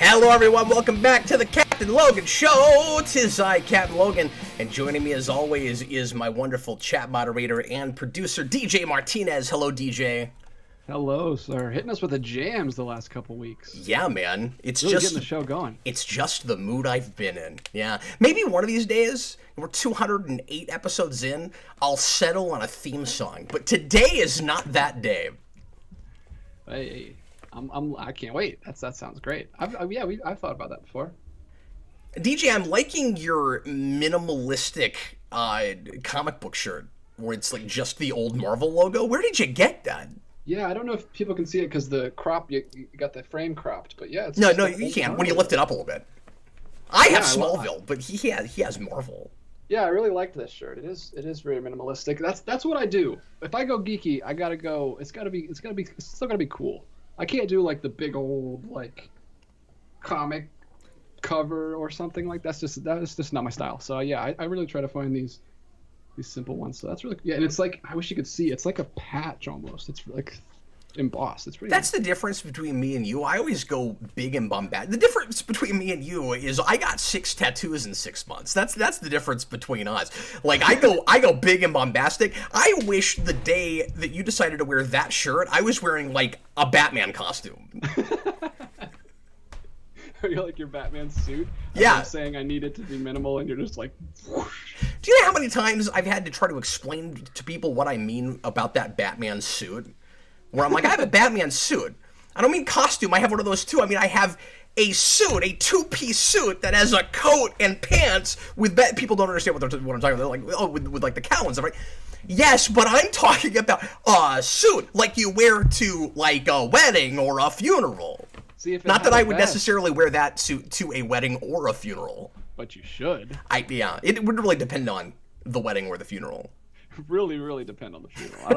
Hello everyone, welcome back to the Captain Logan Show. 'Tis I, Captain Logan, and joining me as always is my wonderful chat moderator and producer, DJ Martinez. Hello, DJ. Hello, sir. Hitting us with the jams the last couple weeks. Yeah, man. It's really just getting the show going. It's just the mood I've been in. Yeah. Maybe one of these days, we're 208 episodes in, I'll settle on a theme song. But today is not that day. Hey, I can't wait. That sounds great. I've thought about that before. DJ, I'm liking your minimalistic comic book shirt, where it's like just the old Marvel logo. Where did you get that? Yeah, I don't know if people can see it because the crop, you got the frame cropped, but yeah. It's no, you can't. When you lift it up a little bit. I have Smallville, but he has Marvel. Yeah, I really liked this shirt. It is very minimalistic. That's what I do. If I go geeky, I gotta go. It's still gotta be cool. I can't do like the big old like comic cover or something like that. That's just not my style. So yeah, I really try to find these simple ones. So that's really, yeah, and it's like, I wish you could see, it's like a patch almost. It's like embossed. It's pretty. That's the difference between me and you. I always go big and bombastic. The difference between me and you is I got 6 tattoos in 6 months. That's the difference between us. Like I go big and bombastic. I wish the day that you decided to wear that shirt, I was wearing like a Batman costume. You're like your Batman suit. Yeah. I'm saying I need it to be minimal, and you're just like. Whoosh. Do you know how many times I've had to try to explain to people what I mean about that Batman suit? Where I'm like, I have a Batman suit. I don't mean costume. I have one of those too. I mean, I have a suit, a 2-piece suit that has a coat and pants with people don't understand what I'm talking about. They're like, oh, with like the cowl and stuff, right? Yes, but I'm talking about a suit like you wear to like a wedding or a funeral. See, if not that I would necessarily wear that suit to a wedding or a funeral. But you should. Yeah, it would really depend on the wedding or the funeral. Really depend on the funeral. I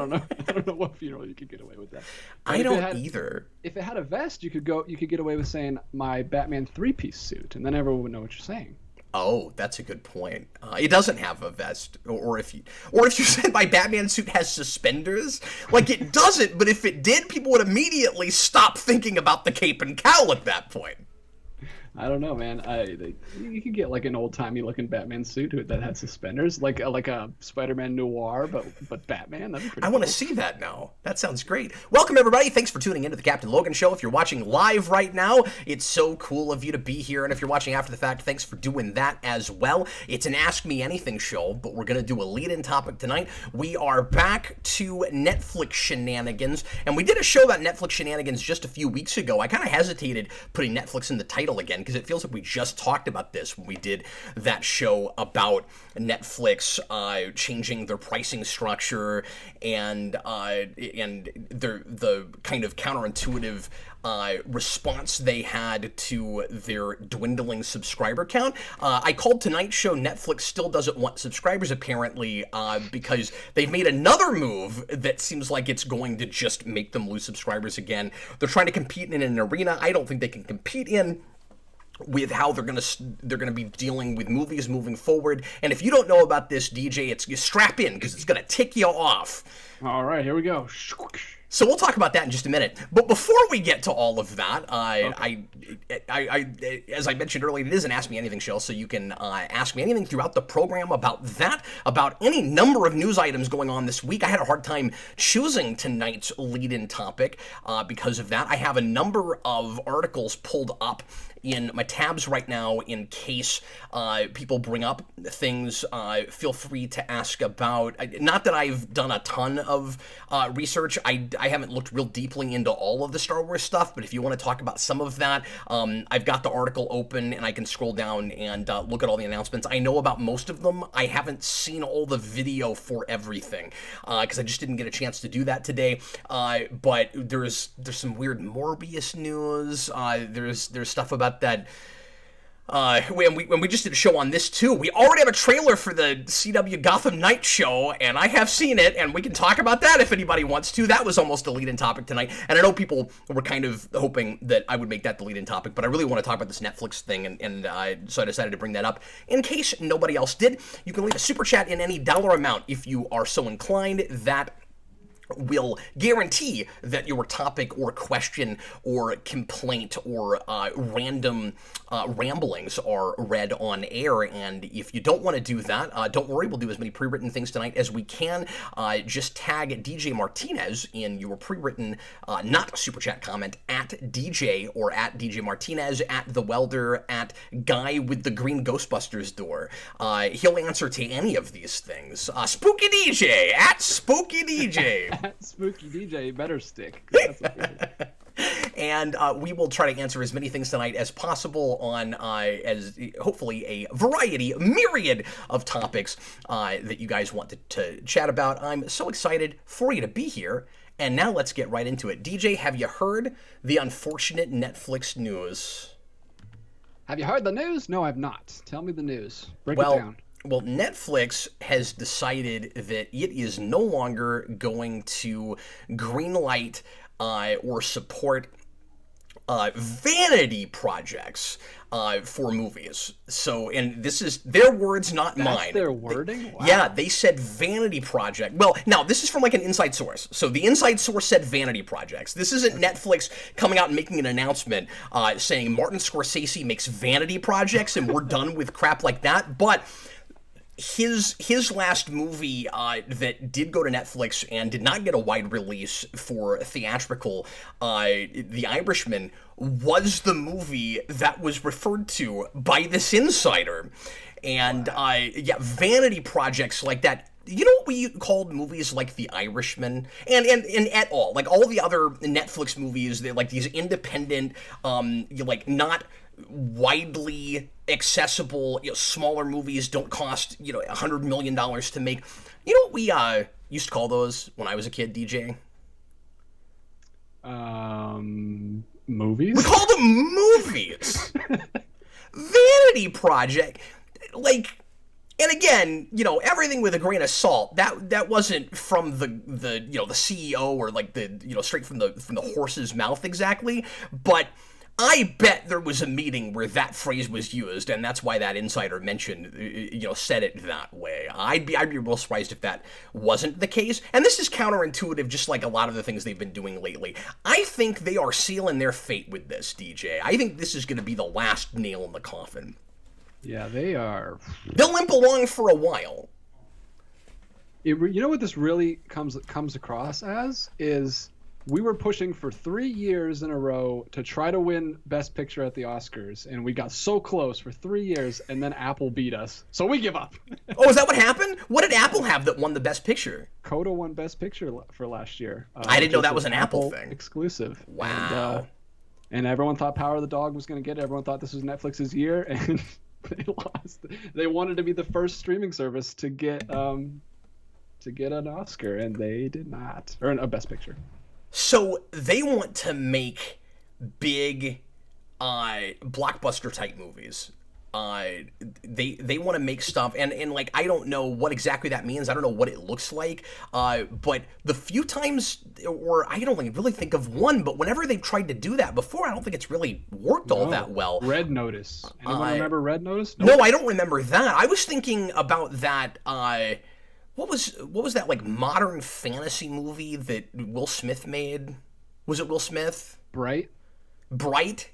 don't know what funeral you could get away with that. But I don't either. If it had a vest, you could get away with saying my Batman 3-piece suit, and then everyone would know what you're saying. Oh, that's a good point. It doesn't have a vest, or if you said my Batman suit has suspenders, like it doesn't. But if it did, people would immediately stop thinking about the cape and cowl at that point. I don't know, man. You could get like an old-timey looking Batman suit that had suspenders, like a Spider-Man noir, but Batman. That'd be pretty. I want to see that now. That sounds great. Welcome everybody. Thanks for tuning into the Captain Logan Show. If you're watching live right now, it's so cool of you to be here. And if you're watching after the fact, thanks for doing that as well. It's an Ask Me Anything show, but we're gonna do a lead-in topic tonight. We are back to Netflix shenanigans, and we did a show about Netflix shenanigans just a few weeks ago. I kind of hesitated putting Netflix in the title again, because it feels like we just talked about this when we did that show about Netflix changing their pricing structure and the kind of counterintuitive response they had to their dwindling subscriber count. I called tonight's show Netflix still doesn't want subscribers apparently because they've made another move that seems like it's going to just make them lose subscribers again. They're trying to compete in an arena I don't think they can compete in, with how they're gonna be dealing with movies moving forward. And if you don't know about this, DJ, you strap in because it's gonna tick you off. All right, here we go. So we'll talk about that in just a minute. But before we get to all of that, I as I mentioned earlier, it is an Ask Me Anything show, so you can ask me anything throughout the program about that, about any number of news items going on this week. I had a hard time choosing tonight's lead-in topic because of that. I have a number of articles pulled up in my tabs right now in case people bring up things. Feel free to ask about. Not that I've done a ton of research. I haven't looked real deeply into all of the Star Wars stuff, but if you want to talk about some of that, I've got the article open and I can scroll down and look at all the announcements. I know about most of them. I haven't seen all the video for everything because I just didn't get a chance to do that today. But there's some weird Morbius news. There's stuff about that. When we just did a show on this too, we already have a trailer for the CW Gotham Knights show, and I have seen it, and we can talk about that if anybody wants to. That was almost a lead-in topic tonight, and I know people were kind of hoping that I would make that the lead-in topic, but I really want to talk about this Netflix thing, so I decided to bring that up. In case nobody else did, you can leave a super chat in any dollar amount if you are so inclined. That will guarantee that your topic or question or complaint or random ramblings are read on air. And if you don't want to do that, don't worry, we'll do as many pre-written things tonight as we can. Just tag DJ Martinez in your pre-written, not super chat comment, at DJ or at DJ Martinez, at The Welder, at Guy with the Green Ghostbusters door. He'll answer to any of these things. Spooky DJ, at Spooky DJ. Spooky DJ better stick. And we will try to answer as many things tonight as possible on as hopefully a myriad of topics that you guys want to chat about. I'm so excited for you to be here. And now let's get right into it. DJ, have you heard the unfortunate Netflix news? Have you heard the news? No, I've not. Tell me the news. Break it down. Well, Netflix has decided that it is no longer going to greenlight or support vanity projects for movies. So, and this is their words, not mine. That's their wording? Wow. Yeah, they said vanity project. Well, now, this is from like an inside source. So the inside source said vanity projects. This isn't Netflix coming out and making an announcement saying Martin Scorsese makes vanity projects and we're done with crap like that. But his last movie that did go to Netflix and did not get a wide release for theatrical, The Irishman, was the movie that was referred to by this insider. And vanity projects like that. You know what we called movies like The Irishman and at all, like all the other Netflix movies, they're like these independent, like not widely accessible, smaller movies, don't cost, $100 million to make. You know what we used to call those when I was a kid, DJ? Movies? We called them movies. Vanity project. Like, and again, everything with a grain of salt. That wasn't from the CEO or like the straight from the horse's mouth exactly, but I bet there was a meeting where that phrase was used, and that's why that insider mentioned, said it that way. I'd be real surprised if that wasn't the case. And this is counterintuitive, just like a lot of the things they've been doing lately. I think they are sealing their fate with this, DJ. I think this is going to be the last nail in the coffin. Yeah, they are. They'll limp along for a while. You know what this really comes across as is. We were pushing for 3 years in a row to try to win Best Picture at the Oscars, and we got so close for 3 years, and then Apple beat us. So we give up. Oh, is that what happened? What did Apple have that won the Best Picture? Coda won Best Picture for last year. I didn't know that was an Apple thing. Exclusive. Wow. And everyone thought Power of the Dog was going to get it. Everyone thought this was Netflix's year, and they lost. They wanted to be the first streaming service to get an Oscar, and they did not. Or a Best Picture. So they want to make big blockbuster type movies. They want to make stuff and like I don't know what exactly that means. I don't know what it looks like. But the few times, or I don't really think of one, but whenever they've tried to do that before, I don't think it's really worked all that well. Red Notice. Anyone remember Red Notice? Nope. No, I don't remember that. I was thinking about that. What was that like modern fantasy movie that Will Smith made? Was it Will Smith? Bright,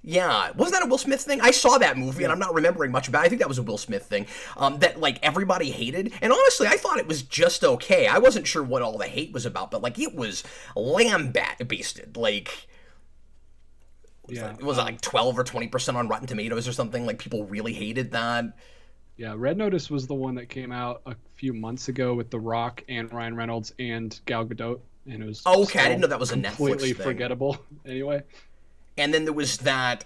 yeah. Wasn't that a Will Smith thing? I saw that movie and I'm not remembering much about it. I think that was a Will Smith thing that like everybody hated. And honestly, I thought it was just okay. I wasn't sure what all the hate was about, but like it was lambasted. Like, was it like 12 or 20% on Rotten Tomatoes or something? Like people really hated that. Yeah, Red Notice was the one that came out a few months ago with The Rock and Ryan Reynolds and Gal Gadot, and it was okay. I didn't know that was a Netflix thing. Completely forgettable. Anyway, and then there was that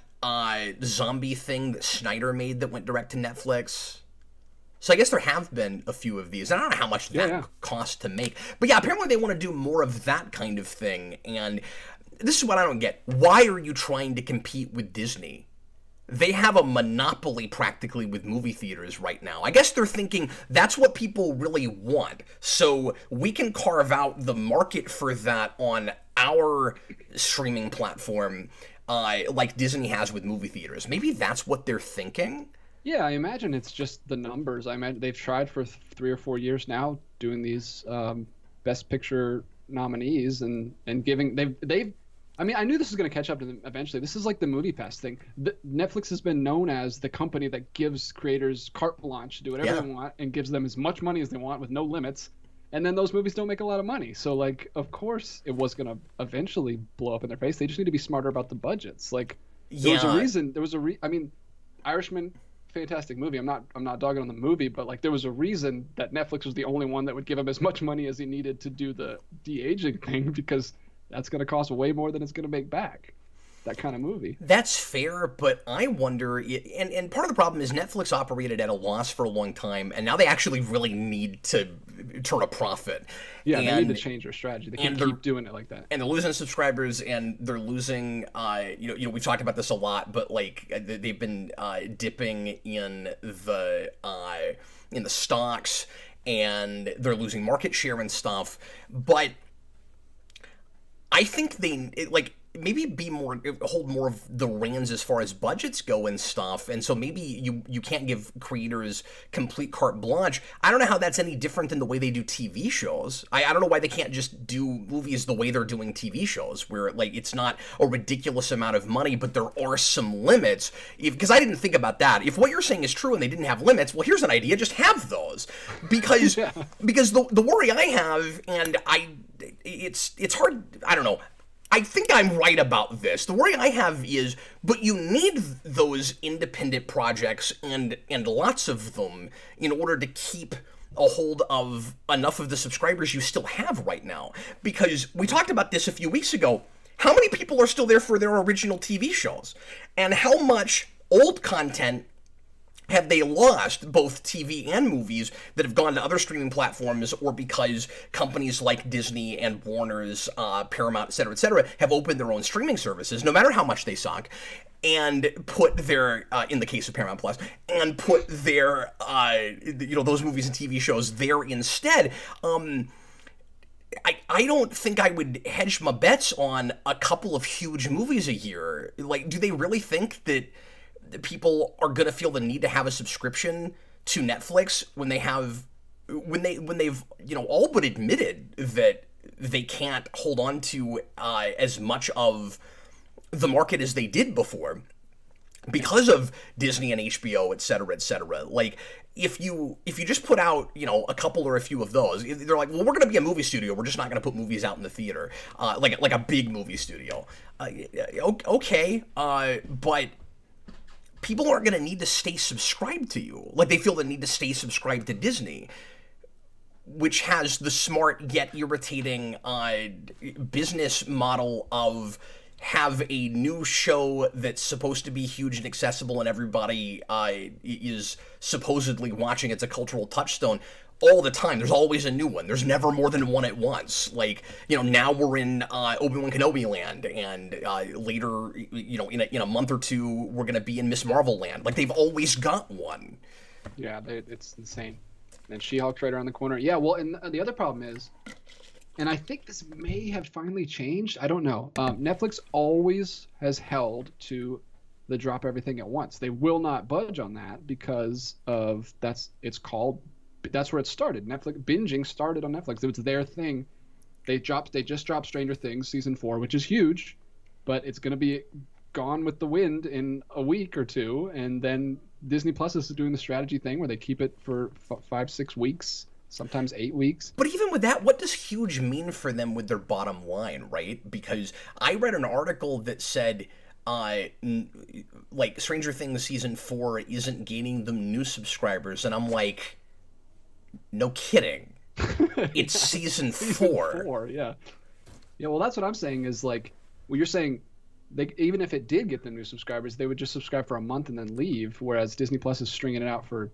zombie thing that Snyder made that went direct to Netflix. So I guess there have been a few of these. I don't know how much that cost to make, but yeah, apparently they want to do more of that kind of thing. And this is what I don't get: why are you trying to compete with Disney? They have a monopoly practically with movie theaters right now. I guess they're thinking that's what people really want. So we can carve out the market for that on our streaming platform like Disney has with movie theaters. Maybe that's what they're thinking. Yeah, I imagine it's just the numbers. I imagine they've tried for 3 or 4 years now doing these Best Picture nominees and giving they've I mean, I knew this was going to catch up to them eventually. This is like the movie pass thing. Netflix has been known as the company that gives creators carte blanche to do whatever they want and gives them as much money as they want with no limits. And then those movies don't make a lot of money. So, like, of course it was going to eventually blow up in their face. They just need to be smarter about the budgets. Like, there was a reason. I mean, Irishman, fantastic movie. I'm not dogging on the movie, but like, there was a reason that Netflix was the only one that would give him as much money as he needed to do the de-aging thing, because that's going to cost way more than it's going to make back. That kind of movie. That's fair, but I wonder, and part of the problem is Netflix operated at a loss for a long time, and now they actually really need to turn a profit. Yeah, they need to change their strategy. They can't keep doing it like that. And they're losing subscribers, and they're losing, we've talked about this a lot, but like they've been dipping in the stocks, and they're losing market share and stuff. But I think maybe hold more of the reins as far as budgets go and stuff, and so maybe you can't give creators complete carte blanche. I don't know how that's any different than the way they do TV shows. I don't know why they can't just do movies the way they're doing TV shows, where like it's not a ridiculous amount of money, but there are some limits. Because I didn't think about that. If what you're saying is true and they didn't have limits, well, here's an idea: just have those. Because because the worry I have, and it's hard. I don't know. I think I'm right about this. The worry I have is, but you need those independent projects and lots of them in order to keep a hold of enough of the subscribers you still have right now. Because we talked about this a few weeks ago. How many people are still there for their original TV shows? And how much old content have they lost, both TV and movies, that have gone to other streaming platforms, or because companies like Disney and Warner's, Paramount, et cetera, have opened their own streaming services, no matter how much they suck, and put their, in the case of Paramount Plus, and put their, those movies and TV shows there instead. I don't think I would hedge my bets on a couple of huge movies a year. Like, do they really think that people are going to feel the need to have a subscription to Netflix when they've all but admitted that they can't hold on to as much of the market as they did before because of Disney and HBO, et cetera, et cetera. Like, if you just put out, a couple or a few of those, they're like, well, we're going to be a movie studio. We're just not going to put movies out in the theater, like a big movie studio. Okay, but people aren't going to need to stay subscribed to you. Like, they feel the need to stay subscribed to Disney, which has the smart yet irritating business model of have a new show that's supposed to be huge and accessible and everybody is supposedly watching. It's a cultural touchstone all the time. There's always a new one. There's never more than one at once. Like, now we're in Obi-Wan Kenobi land, and later, in a month or two, we're going to be in Miss Marvel land. Like, they've always got one. Yeah, it's insane. And She-Hulk's right around the corner. Yeah, well, and the other problem is, and I think this may have finally changed, I don't know. Netflix always has held to the drop everything at once. They will not budge on that because of that's where it started. Netflix binging started on Netflix. It was their thing. They just dropped Stranger Things season 4, which is huge, but it's going to be gone with the wind in a week or two, and then Disney Plus is doing the strategy thing where they keep it for 5-6 weeks, sometimes 8 weeks. But even with that, what does huge mean for them with their bottom line, right? Because I read an article that said like Stranger Things season 4 isn't gaining them new subscribers, and I'm like, no kidding. It's season 4. Yeah, well, that's what I'm saying is, like, well, you're saying even if it did get them new subscribers, they would just subscribe for a month and then leave, whereas Disney Plus is stringing it out for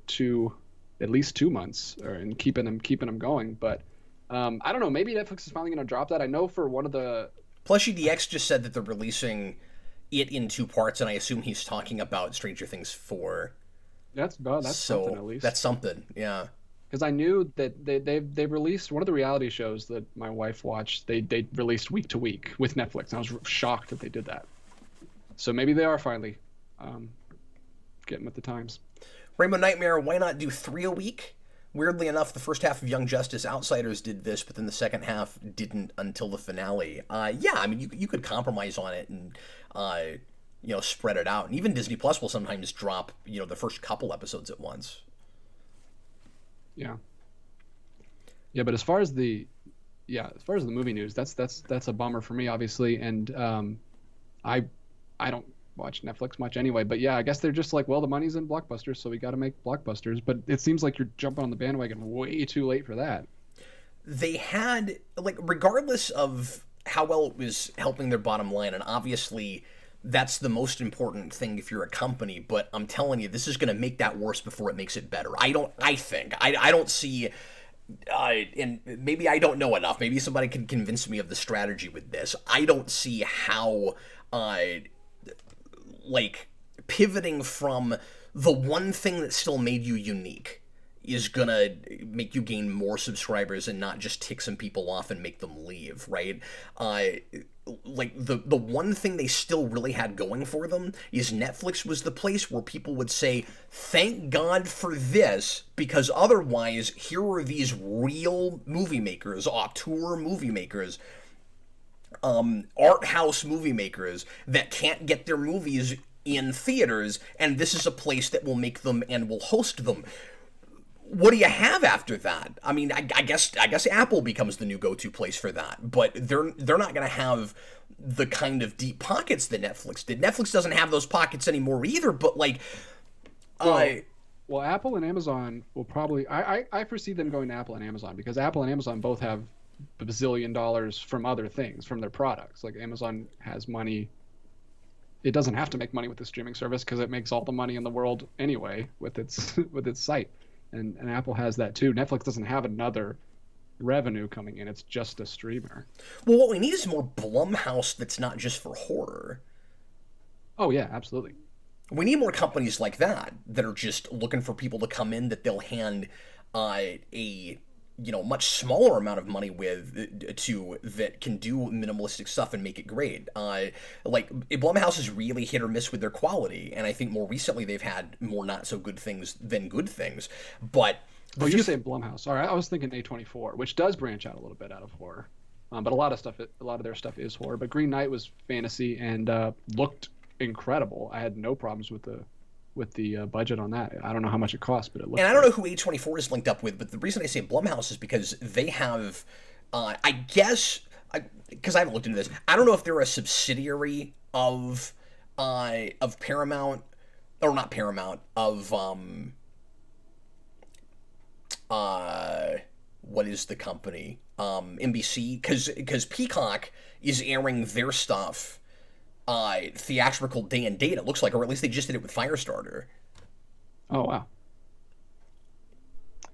at least 2 months and keeping them going. But I don't know, maybe Netflix is finally going to drop that. I know for one of the PlushieDX just said that they're releasing it in 2 parts, and I assume he's talking about Stranger Things 4. That's something, at least. That's something, yeah. Because I knew that they released one of the reality shows that my wife watched. They released week to week with Netflix, and I was shocked that they did that. So maybe they are finally getting with the times. Rainbow Nightmare, why not do 3 a week? Weirdly enough, the first half of Young Justice Outsiders did this, but then the second half didn't until the finale. Yeah, I mean, you could compromise on it and, spread it out. And even Disney Plus will sometimes drop, the first couple episodes at once. Yeah. Yeah, but as far as the movie news, that's a bummer for me, obviously. And I don't watch Netflix much anyway, but yeah, I guess they're just like, well, the money's in blockbusters, so we got to make blockbusters. But it seems like you're jumping on the bandwagon way too late for that. They had, regardless of how well it was helping their bottom line, and obviously that's the most important thing if you're a company, but I'm telling you, this is going to make that worse before it makes it better. I don't see, and maybe I don't know enough, maybe somebody can convince me of the strategy with this. I don't see how, pivoting from the one thing that still made you unique is gonna make you gain more subscribers and not just tick some people off and make them leave, right? The one thing they still really had going for them is Netflix was the place where people would say, thank God for this, because otherwise here are these real movie makers, auteur movie makers, art house movie makers that can't get their movies in theaters, and this is a place that will make them and will host them. What do you have after that? I mean, I guess Apple becomes the new go-to place for that, but they're not going to have the kind of deep pockets that Netflix did. Netflix doesn't have those pockets anymore either, but well, Apple and Amazon will probably, I foresee them going to Apple and Amazon, because Apple and Amazon both have a bazillion dollars from other things, from their products. Like Amazon has money. It doesn't have to make money with the streaming service because it makes all the money in the world anyway with its site. And Apple has that too. Netflix doesn't have another revenue coming in. It's just a streamer. Well, what we need is more Blumhouse that's not just for horror. Oh, yeah, absolutely. We need more companies like that are just looking for people to come in that they'll hand a much smaller amount of money to that can do minimalistic stuff and make it great. Blumhouse is really hit or miss with their quality, and I think more recently they've had more not so good things than good things. But you're saying Blumhouse. All right, I was thinking A24, which does branch out a little bit out of horror, but a lot of their stuff is horror. But Green Knight was fantasy and looked incredible. I had no problems with the budget on that. I don't know how much it cost, but it looked. And I don't know who A24 is linked up with, but the reason I say Blumhouse is because they have, I guess, because I haven't looked into this, I don't know if they're a subsidiary of Paramount, or not Paramount, of what is the company? NBC, because Peacock is airing their stuff theatrical day and date, it looks like, or at least they just did it with Firestarter. Oh, wow.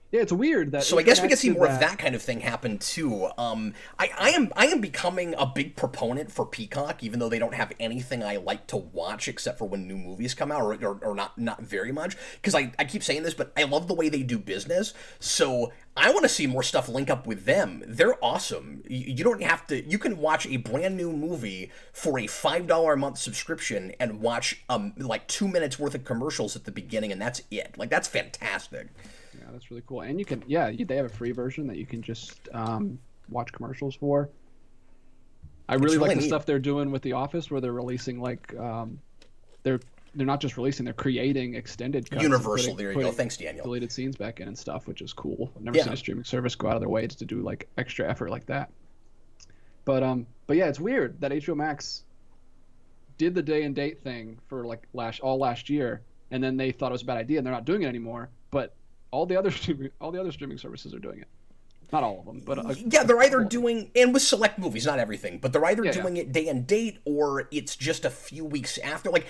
Yeah, it's weird that. So I guess we could see more of that kind of thing happen too. I am becoming a big proponent for Peacock, even though they don't have anything I like to watch except for when new movies come out, or not very much. Because I keep saying this, but I love the way they do business. So I want to see more stuff link up with them. They're awesome. You don't have to. You can watch a brand new movie for a $5 a month subscription and watch 2 minutes worth of commercials at the beginning, and that's it. That's fantastic. Yeah, that's really cool. And you can, they have a free version that you can just watch commercials for. I really like the stuff they're doing with The Office, where they're releasing they're not just releasing, they're creating extended cuts. Universal, there you go. Thanks, Daniel. Deleted scenes back in and stuff, which is cool. I've never seen a streaming service go out of their way to do extra effort like that. But yeah, it's weird that HBO Max did the day and date thing for last year, and then they thought it was a bad idea and they're not doing it anymore. But all the other streaming services are doing it. Not all of them, but they're either doing, and with select movies, not everything, but they're either doing it day and date, or it's just a few weeks after. To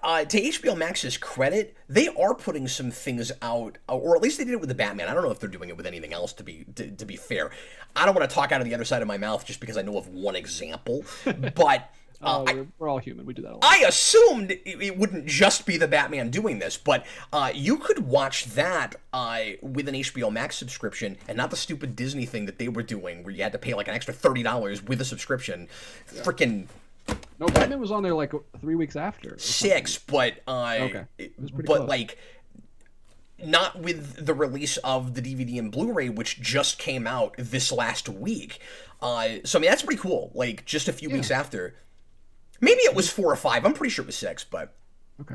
HBO Max's credit, they are putting some things out, or at least they did it with the Batman. I don't know if they're doing it with anything else. To be fair, I don't want to talk out of the other side of my mouth just because I know of one example, but. We're all human. We do that a lot. I assumed it wouldn't just be the Batman doing this, but you could watch that with an HBO Max subscription, and not the stupid Disney thing that they were doing, where you had to pay an extra $30 with a subscription. Yeah. Freaking. No, Batman was on there 3 weeks after. 6, but okay. It was pretty close. not with the release of the DVD and Blu-ray, which just came out this last week. So I mean, that's pretty cool. Like, just a few weeks after. Maybe it was 4 or 5. I'm pretty sure it was 6, but... Okay.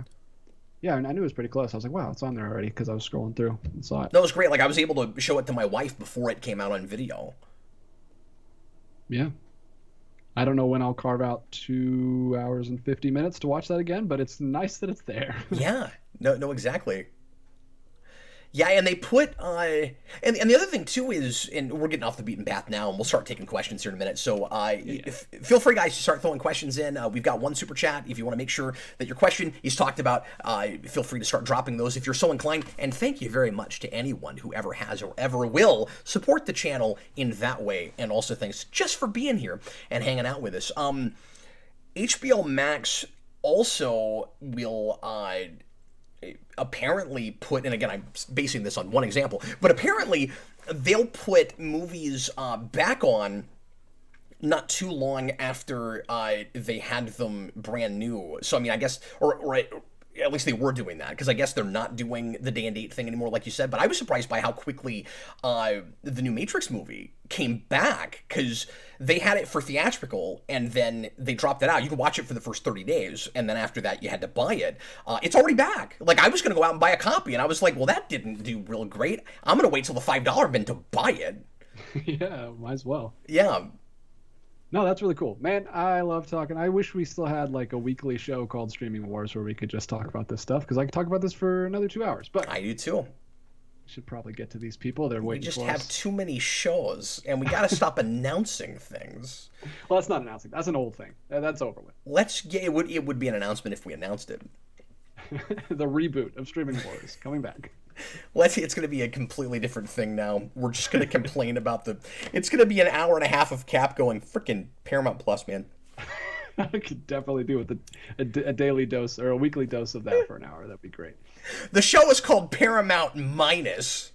Yeah, and I knew it was pretty close. I was like, wow, it's on there already, because I was scrolling through and saw it. That was great. Like, I was able to show it to my wife before it came out on video. Yeah. I don't know when I'll carve out 2 hours and 50 minutes to watch that again, but it's nice that it's there. Yeah. No, exactly. Yeah, and they put, and the other thing, too, is, and we're getting off the beaten path now, and we'll start taking questions here in a minute, so feel free, guys, to start throwing questions in. We've got one super chat. If you want to make sure that your question is talked about, feel free to start dropping those if you're so inclined, and thank you very much to anyone who ever has or ever will support the channel in that way, and also thanks just for being here and hanging out with us. HBO Max also will, apparently put, and again, I'm basing this on one example, but apparently they'll put movies back on not too long after they had them brand new. So, I mean, I guess, or at least they were doing that, because I guess they're not doing the day and date thing anymore, like you said, but I was surprised by how quickly the new Matrix movie came back, because they had it for theatrical, and then they dropped it out. You could watch it for the first 30 days, and then after that, you had to buy it. It's already back. Like, I was going to go out and buy a copy, and I was like, well, that didn't do real great. I'm going to wait till the $5 bin to buy it. Yeah, might as well. Yeah. No, that's really cool. Man, I love talking. I wish we still had like a weekly show called Streaming Wars where we could just talk about this stuff, because I could talk about this for another 2 hours. But I do too. Should probably get to these people. They're waiting for us. We just have too many shows, and we got to stop announcing things. Well, that's not announcing. That's an old thing. That's over with. It would be an announcement if we announced it. The reboot of Streaming Wars coming back. It's going to be a completely different thing now. We're just going to complain about it's going to be an hour and a half of Cap going, frickin' Paramount Plus, man. I could definitely do with a daily dose or a weekly dose of that for an hour. That'd be great. The show is called Paramount Minus.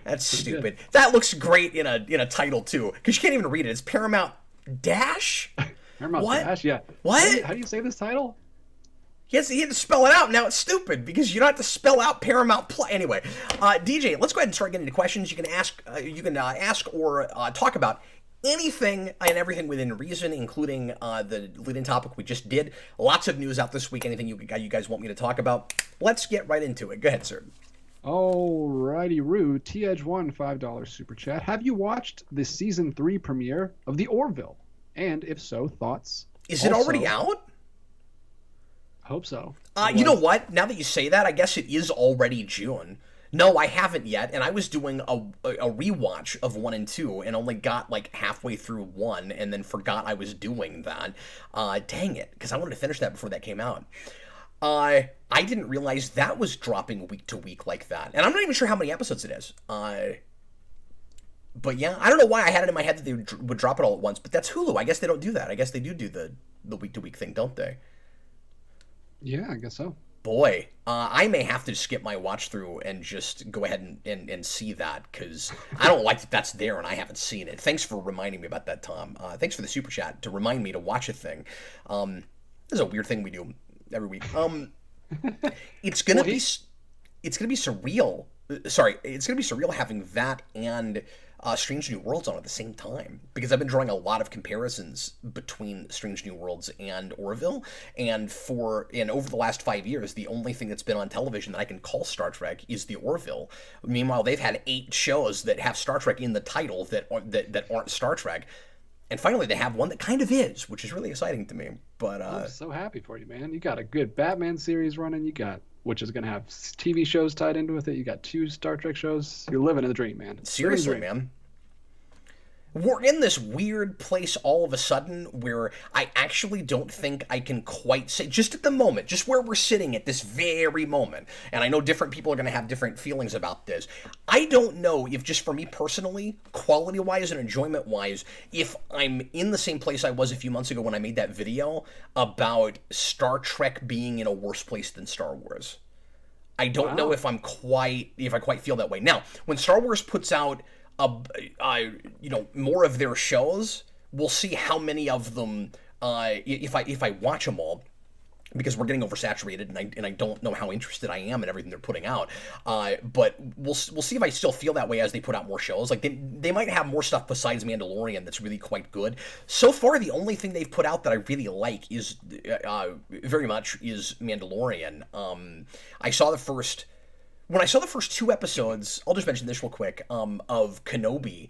That's stupid. That looks great in a title too, because you can't even read it. It's Paramount Dash. Paramount Dash, yeah. What? How do you say this title? He had to spell it out. Now it's stupid because you don't have to spell out Paramount Plus. Anyway, DJ, let's go ahead and start getting into questions. You can ask or talk about anything and everything within reason, including the lead-in topic we just did. Lots of news out this week. Anything you guys want me to talk about? Let's get right into it. Go ahead, sir. Alrighty, Roo. T-Edge1, $5 super chat. Have you watched the season 3 premiere of The Orville? And if so, thoughts? Is it already out? Hope so. You know what? Now that you say that, I guess it is already June. No, I haven't yet, and I was doing a rewatch of 1 and 2, and only got like halfway through 1, and then forgot I was doing that. Dang it, because I wanted to finish that before that came out. I didn't realize that was dropping week to week like that, and I'm not even sure how many episodes it is. But yeah, I don't know why I had it in my head that they would drop it all at once, but that's Hulu. I guess they don't do that. I guess they do the week to week thing, don't they? Yeah, I guess so. Boy, I may have to skip my watch through and just go ahead and see that, because I don't like that that's there and I haven't seen it. Thanks for reminding me about that, Tom. Thanks for the super chat to remind me to watch a thing. This is a weird thing we do every week. It's gonna be surreal. Sorry, it's gonna be surreal having that and Strange New Worlds on at the same time, because I've been drawing a lot of comparisons between Strange New Worlds and Orville, and over the last 5 years, the only thing that's been on television that I can call Star Trek is the Orville. Meanwhile, they've had 8 shows that have Star Trek in the title that aren't Star Trek, and finally they have one that kind of is, which is really exciting to me. But I'm so happy for you, man. You got a good Batman series running. Which is going to have TV shows tied into with it. You got 2 Star Trek shows. You're living in the dream, man. Seriously, man. We're in this weird place all of a sudden where I actually don't think I can quite say, just at the moment, just where we're sitting at this very moment, and I know different people are going to have different feelings about this. I don't know if, just for me personally, quality-wise and enjoyment-wise, if I'm in the same place I was a few months ago when I made that video about Star Trek being in a worse place than Star Wars. I don't know if I quite feel that way. Now, when Star Wars puts out more of their shows, we'll see how many of them, if I watch them all, because we're getting oversaturated, and I don't know how interested I am in everything they're putting out. But we'll see if I still feel that way as they put out more shows. Like they might have more stuff besides Mandalorian that's really quite good. So far, the only thing they've put out that I really like is very much is Mandalorian. When I saw the first 2 episodes, I'll just mention this real quick, of Kenobi.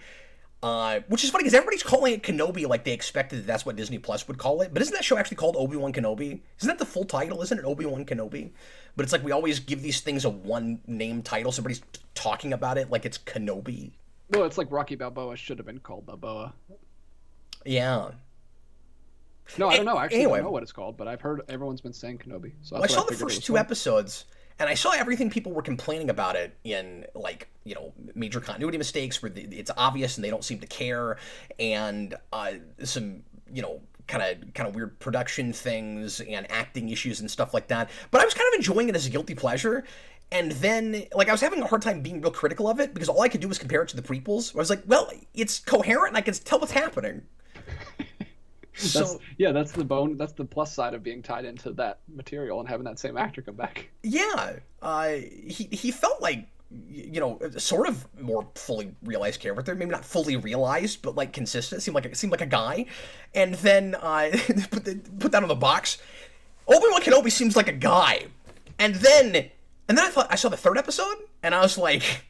Which is funny because everybody's calling it Kenobi like they expected that's what Disney Plus would call it. But isn't that show actually called Obi-Wan Kenobi? Isn't that the full title? Isn't it Obi-Wan Kenobi? But it's like we always give these things a one-name title. So everybody's talking about it like it's Kenobi. Well, it's like Rocky Balboa should have been called Balboa. Yeah. No, I don't know. I actually don't know what it's called, but I've heard everyone's been saying Kenobi. So I saw the first 2 episodes. And I saw everything people were complaining about it in, like, you know, major continuity mistakes where it's obvious and they don't seem to care, and some, you know, kind of weird production things and acting issues and stuff like that. But I was kind of enjoying it as a guilty pleasure. And then, like, I was having a hard time being real critical of it because all I could do was compare it to the prequels. I was like, well, it's coherent and I can tell what's happening. That's the plus side of being tied into that material and having that same actor come back. Yeah, he felt like, you know, sort of more fully realized character, maybe not fully realized, but like consistent. Seemed like a guy. And then put that on the box. Obi-Wan Kenobi seems like a guy. And then I saw the 3rd episode and I was like,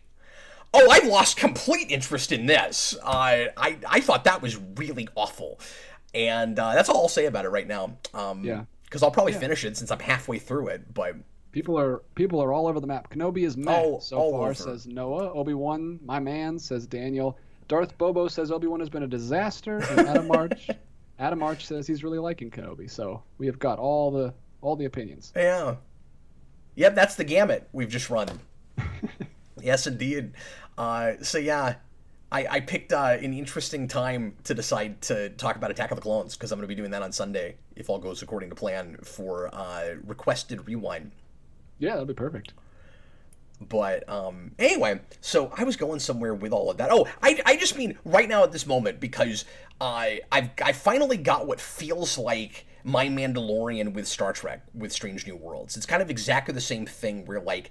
oh, I've lost complete interest in this. I thought that was really awful. And that's all I'll say about it right now. Because I'll probably finish it since I'm halfway through it. But people are all over the map. Kenobi is meh so far, over. Says Noah. Obi-Wan, my man, says Daniel. Darth Bobo says Obi-Wan has been a disaster. And Adam March says he's really liking Kenobi. So we have got all the opinions. Yeah. Yep, that's the gamut we've just run. Yes, indeed. So yeah. I picked an interesting time to decide to talk about Attack of the Clones, because I'm going to be doing that on Sunday, if all goes according to plan, for Requested Rewind. Yeah, that'll be perfect. But anyway, so I was going somewhere with all of that. Oh, I just mean right now at this moment, because I finally got what feels like my Mandalorian with Star Trek, with Strange New Worlds. It's kind of exactly the same thing where, like,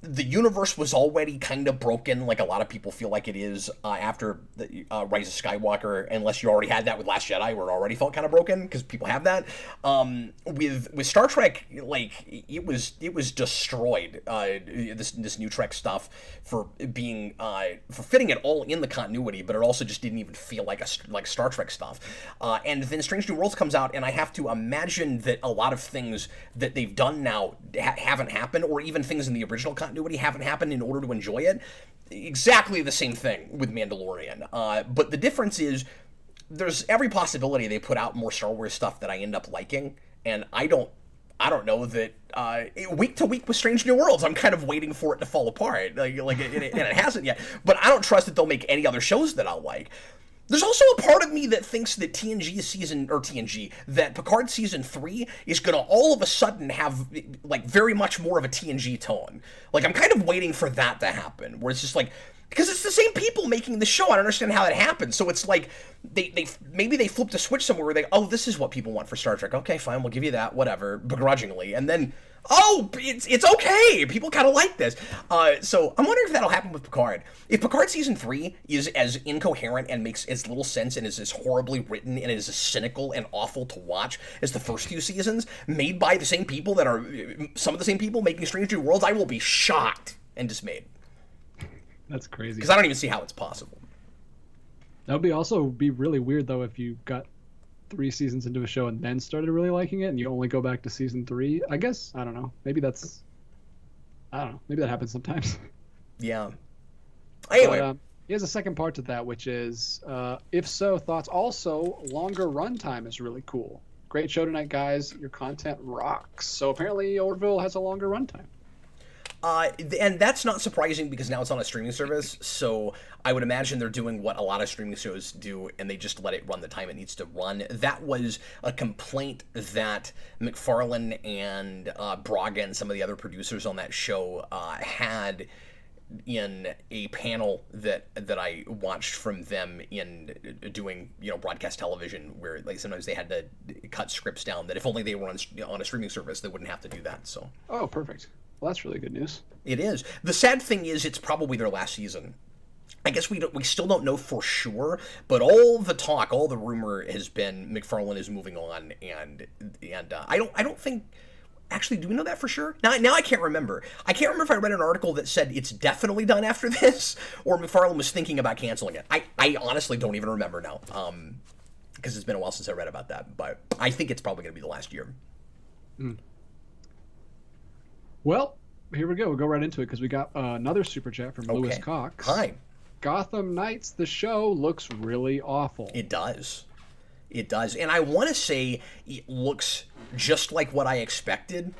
the universe was already kind of broken, like a lot of people feel like it is after the Rise of Skywalker, unless you already had that with Last Jedi, where it already felt kind of broken, because people have that. With Star Trek, like, it was destroyed. This new Trek stuff for being for fitting it all in the continuity, but it also just didn't even feel like Star Trek stuff. And then Strange New Worlds comes out, and I have to imagine that a lot of things that they've done now haven't happened, or even things in the original continuity haven't happened in order to enjoy it. Exactly the same thing with Mandalorian. But the difference is there's every possibility they put out more Star Wars stuff that I end up liking, and I don't know that week to week with Strange New Worlds, I'm kind of waiting for it to fall apart, and it hasn't yet. But I don't trust that they'll make any other shows that I'll like. There's also a part of me that thinks that that Picard season 3 is going to all of a sudden have, like, very much more of a TNG tone. Like, I'm kind of waiting for that to happen, where it's just like, because it's the same people making the show. I don't understand how that happens. So it's like maybe they flipped a switch somewhere where they, oh, this is what people want for Star Trek. Okay, fine, we'll give you that, whatever, begrudgingly. And then, oh, it's okay. People kind of like this. So I'm wondering if that'll happen with Picard. If Picard season 3 is as incoherent and makes as little sense and is as horribly written and is as cynical and awful to watch as the first few seasons, made by the same people that are some of the same people making Strange New Worlds, I will be shocked and dismayed. That's crazy. Because I don't even see how it's possible. That would also be really weird, though, if you got 3 seasons into a show and then started really liking it, and you only go back to season 3. I guess, I don't know. Maybe that happens sometimes. Yeah. Anyway. But, here's a second part to that, which is, if so, thoughts. Also, longer runtime is really cool. Great show tonight, guys. Your content rocks. So apparently Orville has a longer runtime. And that's not surprising because now it's on a streaming service, so I would imagine they're doing what a lot of streaming shows do, and they just let it run the time it needs to run. That was a complaint that McFarlane and Braga and some of the other producers on that show had in a panel that I watched from them in doing, broadcast television, where, like, sometimes they had to cut scripts down. That if only they were on a streaming service, they wouldn't have to do that. So. Oh, perfect. Well, that's really good news. It is. The sad thing is, it's probably their last season. I guess we still don't know for sure, but all the talk, all the rumor has been McFarlane is moving on, and I don't think. Actually, do we know that for sure? Now I can't remember. I can't remember if I read an article that said it's definitely done after this, or McFarlane was thinking about canceling it. I honestly don't even remember now, because it's been a while since I read about that. But I think it's probably going to be the last year. Well, here we go. We'll go right into it because we got another super chat from Lewis Cox. Hi. Gotham Knights, the show, looks really awful. It does. It does. And I want to say it looks just like what I expected.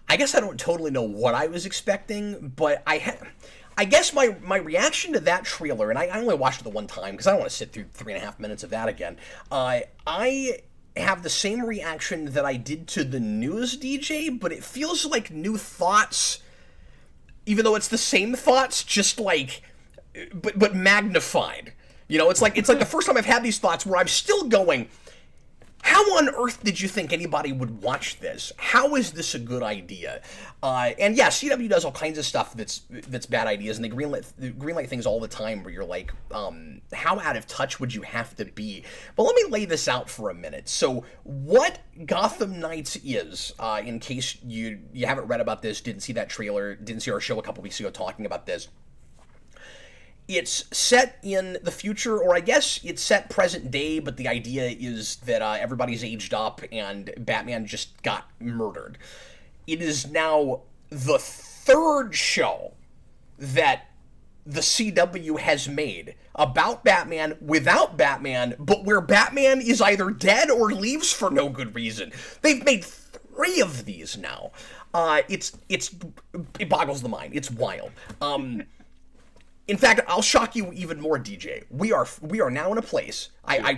I guess I don't totally know what I was expecting, but I guess my reaction to that trailer, and I only watched it the one time because I don't want to sit through 3.5 minutes of that again. I have the same reaction that I did to the news DJ, but it feels like new thoughts, even though it's the same thoughts, just like, but magnified. You know, it's like the first time I've had these thoughts where I'm still going, how on earth did you think anybody would watch this? How is this a good idea? And yeah, CW does all kinds of stuff that's bad ideas, and they greenlight things all the time where you're like, how out of touch would you have to be? But let me lay this out for a minute. So what Gotham Knights is, in case you haven't read about this, didn't see that trailer, didn't see our show a couple weeks ago talking about this, it's set in the future, or I guess it's set present day, but the idea is that everybody's aged up and Batman just got murdered. It is now the third show that the CW has made about Batman without Batman, but where Batman is either dead or leaves for no good reason. They've made 3 of these now. It boggles the mind. It's wild. In fact, I'll shock you even more, DJ. We are now in a place. I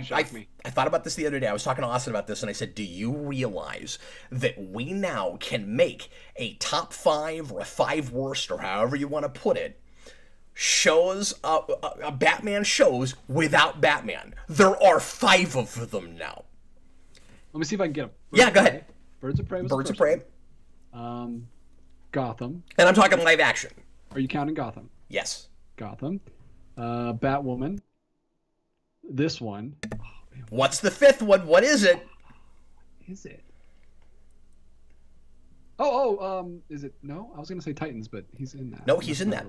thought about this the other day. I was talking to Austin about this, and I said, do you realize that we now can make a top 5 or a 5 worst, or however you want to put it, shows, Batman shows without Batman? There are 5 of them now. Let me see if I can get them. Yeah, go ahead. Birds of Prey was Birds the of first Prey. one. Gotham. And I'm talking live action. Are you counting Gotham? Yes. Gotham. Batwoman. This one. Oh, man, what's the 5th one? What is it? Is it? Is it? No, I was gonna say Titans, but he's in that. No, he's in that.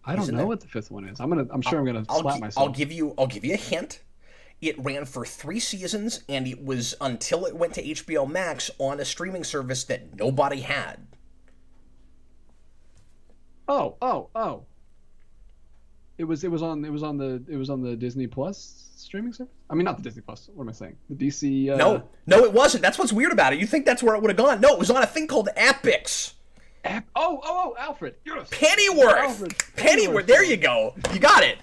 I don't know what the 5th one is. I'm sure I'm gonna slap myself. I'll give you a hint. It ran for 3 seasons, and it was until it went to HBO Max on a streaming service that nobody had. Oh. It was on the Disney Plus streaming service. I mean, not the Disney Plus. What am I saying? The DC. No, it wasn't. That's what's weird about it. You think that's where it would have gone? No, it was on a thing called Epix. Alfred. Yes. Pennyworth. Pennyworth. There you go. You got it.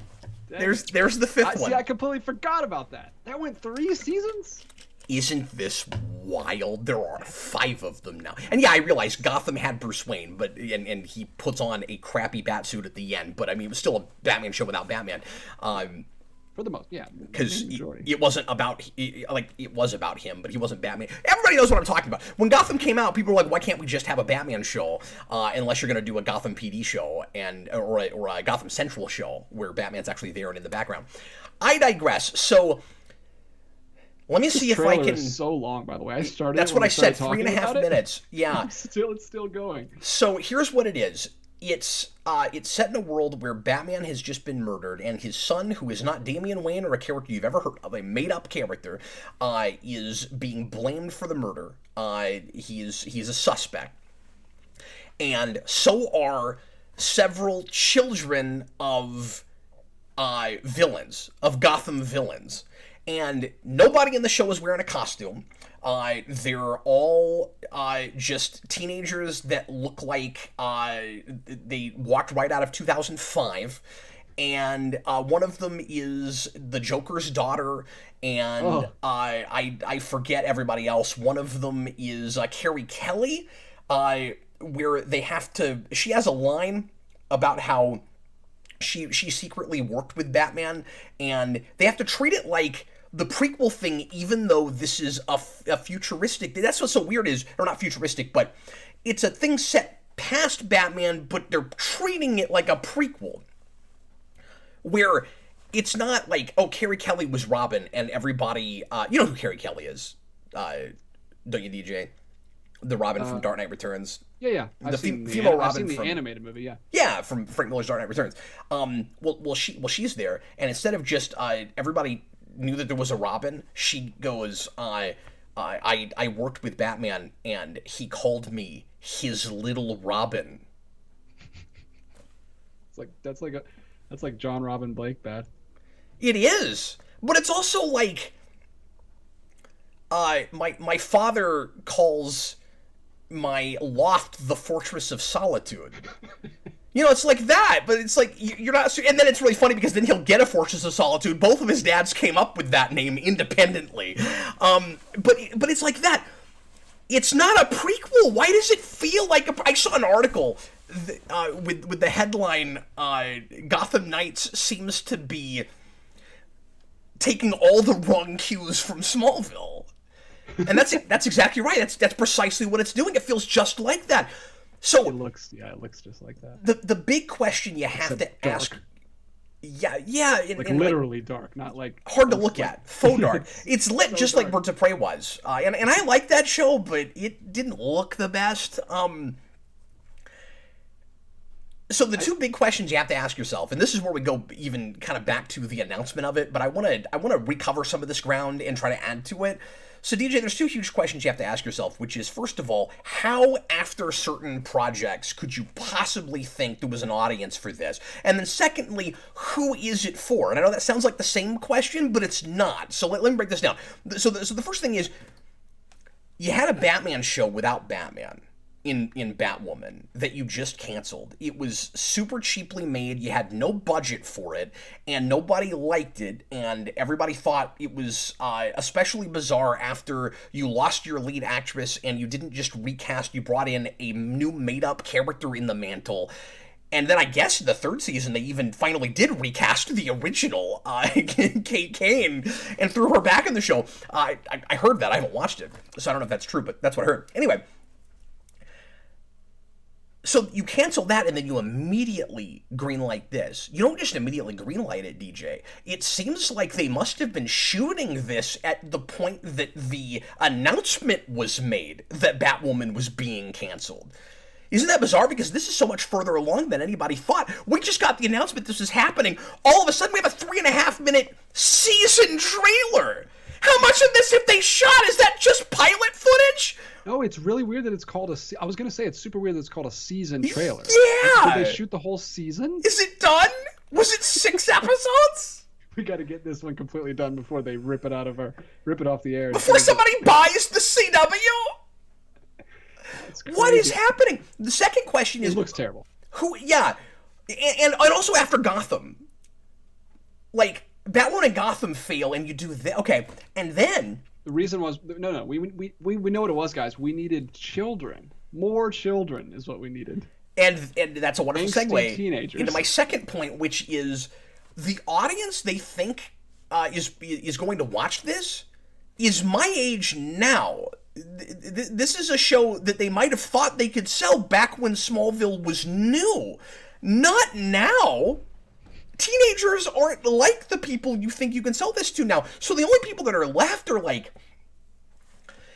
There's the 5th one. See, I completely forgot about that. That went 3 seasons. Isn't this wild? There are 5 of them now. And yeah, I realize Gotham had Bruce Wayne, but and he puts on a crappy batsuit at the end, but I mean, it was still a Batman show without Batman. For the most, yeah. Because it wasn't about, it was about him, but he wasn't Batman. Everybody knows what I'm talking about. When Gotham came out, people were like, why can't we just have a Batman show, unless you're going to do a Gotham PD show, or a Gotham Central show, where Batman's actually there and in the background. I digress. So, let me see if I can. Is so long, by the way. I started. That's what I said. 3.5 minutes. Yeah. It's still going. So here's what it is. It's set in a world where Batman has just been murdered, and his son, who is not Damian Wayne or a character you've ever heard of, a made-up character, is being blamed for the murder. He's a suspect, and so are several children of villains, of Gotham villains. And nobody in the show is wearing a costume. They're all just teenagers that look like they walked right out of 2005. And one of them is the Joker's daughter, and I forget everybody else. One of them is Carrie Kelly, where they have to. She has a line about how she secretly worked with Batman, and they have to treat it like the prequel thing, even though this is a futuristic, that's what's so weird is, or not futuristic, but it's a thing set past Batman, but they're treating it like a prequel. Where it's not like, oh, Carrie Kelly was Robin and everybody, you know who Carrie Kelly is, don't you, DJ? The Robin from Dark Knight Returns. Yeah. The female Robin. I've seen the from, animated movie, yeah. Yeah, from Frank Miller's Dark Knight Returns. She's there, and instead of just everybody knew that there was a Robin, she goes, I worked with Batman, and he called me his little Robin. That's like John Robin Blake bad. It is, but it's also like, my father calls my loft the Fortress of Solitude. You know, it's like that, but it's like, you're not... And then it's really funny because then he'll get a Fortress of Solitude. Both of his dads came up with that name independently. But it's like that. It's not a prequel. Why does it feel like a... I saw an article with the headline, Gotham Knights seems to be taking all the wrong cues from Smallville. And that's exactly right. That's precisely what it's doing. It feels just like that. So it looks just like that. The big question you have to ask. Yeah, and literally dark, not like hard to look at. Faux dark. It's lit so just dark. Like Birds of Prey was, and I like that show, but it didn't look the best. So the two big questions you have to ask yourself, and this is where we go even kind of back to the announcement of it, but I want to recover some of this ground and try to add to it. So, DJ, there's two huge questions you have to ask yourself, which is, first of all, how after certain projects could you possibly think there was an audience for this? And then secondly, who is it for? And I know that sounds like the same question, but it's not. So let me break this down. So the first thing is, you had a Batman show without Batman in Batwoman that you just canceled. It was super cheaply made, you had no budget for it, and nobody liked it, and everybody thought it was especially bizarre after you lost your lead actress and you didn't just recast, you brought in a new made-up character in the mantle. And then I guess the third season they even finally did recast the original Kate Kane and threw her back in the show. I heard that, I haven't watched it, so I don't know if that's true, but that's what I heard. Anyway, so you cancel that and then you immediately greenlight this. You don't just immediately greenlight it, DJ. It seems like they must have been shooting this at the point that the announcement was made that Batwoman was being canceled. Isn't that bizarre? Because this is so much further along than anybody thought. We just got the announcement this is happening. All of a sudden we have a 3.5-minute season trailer. How much of this have they shot? Is that just pilot footage? No, it's really weird that it's called I was going to say it's super weird that it's called a season trailer. Yeah! Did they shoot the whole season? Is it done? Was it 6 episodes? We got to get this one completely done before they rip it off the air. Before somebody buys the CW? What is happening? The second question is... It looks terrible. Who? Yeah. And also after Gotham. Like, Batman and Gotham fail and you do that. Okay. And then... The reason was we know what it was, guys. We needed children. More children is what we needed. And that's a wonderful segue teenagers. into my second point, which is the audience they think is going to watch this is my age now. This is a show that they might have thought they could sell back when Smallville was new. Not now. Teenagers aren't like the people you think you can sell this to now. So the only people that are left are like...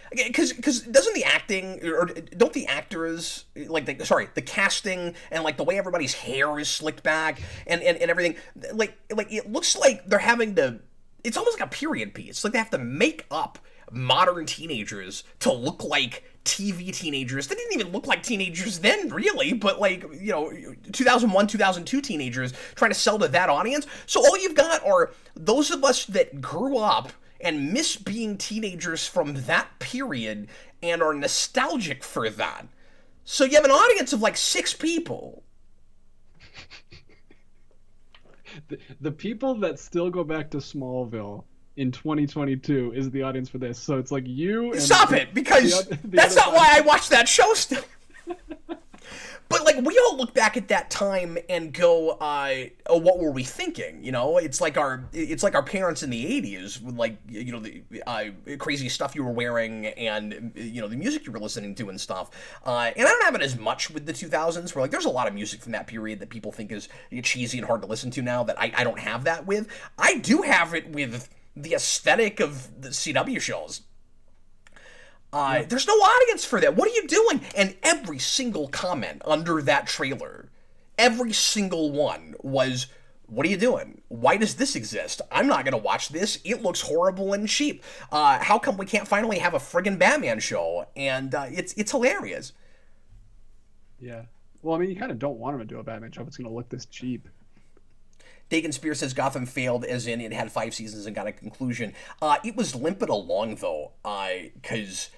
Because doesn't the acting, or don't the actors, like, the casting and, like, the way everybody's hair is slicked back and everything, like it looks like they're having to... It's almost like a period piece. Like they have to make up modern teenagers to look like TV teenagers. They didn't even look like teenagers then, really, but 2001, 2002 teenagers trying to sell to that audience. So all you've got are those of us that grew up and miss being teenagers from that period and are nostalgic for that. So you have an audience of like 6 people. The people that still go back to Smallville in 2022 is the audience for this. So it's like you and... Stop it, because that's not why I watch that show still. But like we all look back at that time and go, "Oh, what were we thinking?" You know, it's like our parents in the '80s, with like the crazy stuff you were wearing and the music you were listening to and stuff. And I don't have it as much with the 2000s, where like there's a lot of music from that period that people think is cheesy and hard to listen to now that I don't have that with. I do have it with the aesthetic of the CW shows. There's no audience for that. What are you doing? And every single comment under that trailer, every single one was, what are you doing? Why does this exist? I'm not going to watch this. It looks horrible and cheap. How come we can't finally have a friggin' Batman show? And it's hilarious. Yeah. Well, I mean, you kind of don't want him to do a Batman show if it's going to look this cheap. Dagan Spear says Gotham failed, as in it had 5 seasons and got a conclusion. It was limping along, though, because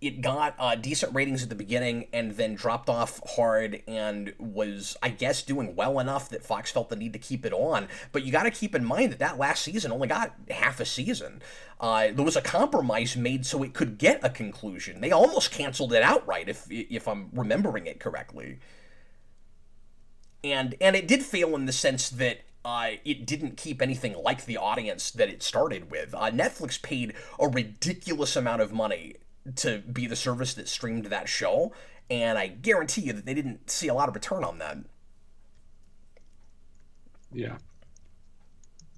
it got decent ratings at the beginning and then dropped off hard and was, I guess, doing well enough that Fox felt the need to keep it on. But you got to keep in mind that last season only got half a season. There was a compromise made so it could get a conclusion. They almost canceled it outright, if I'm remembering it correctly. And it did fail in the sense that it didn't keep anything like the audience that it started with. Netflix paid a ridiculous amount of money to be the service that streamed that show, and I guarantee you that they didn't see a lot of return on that. Yeah.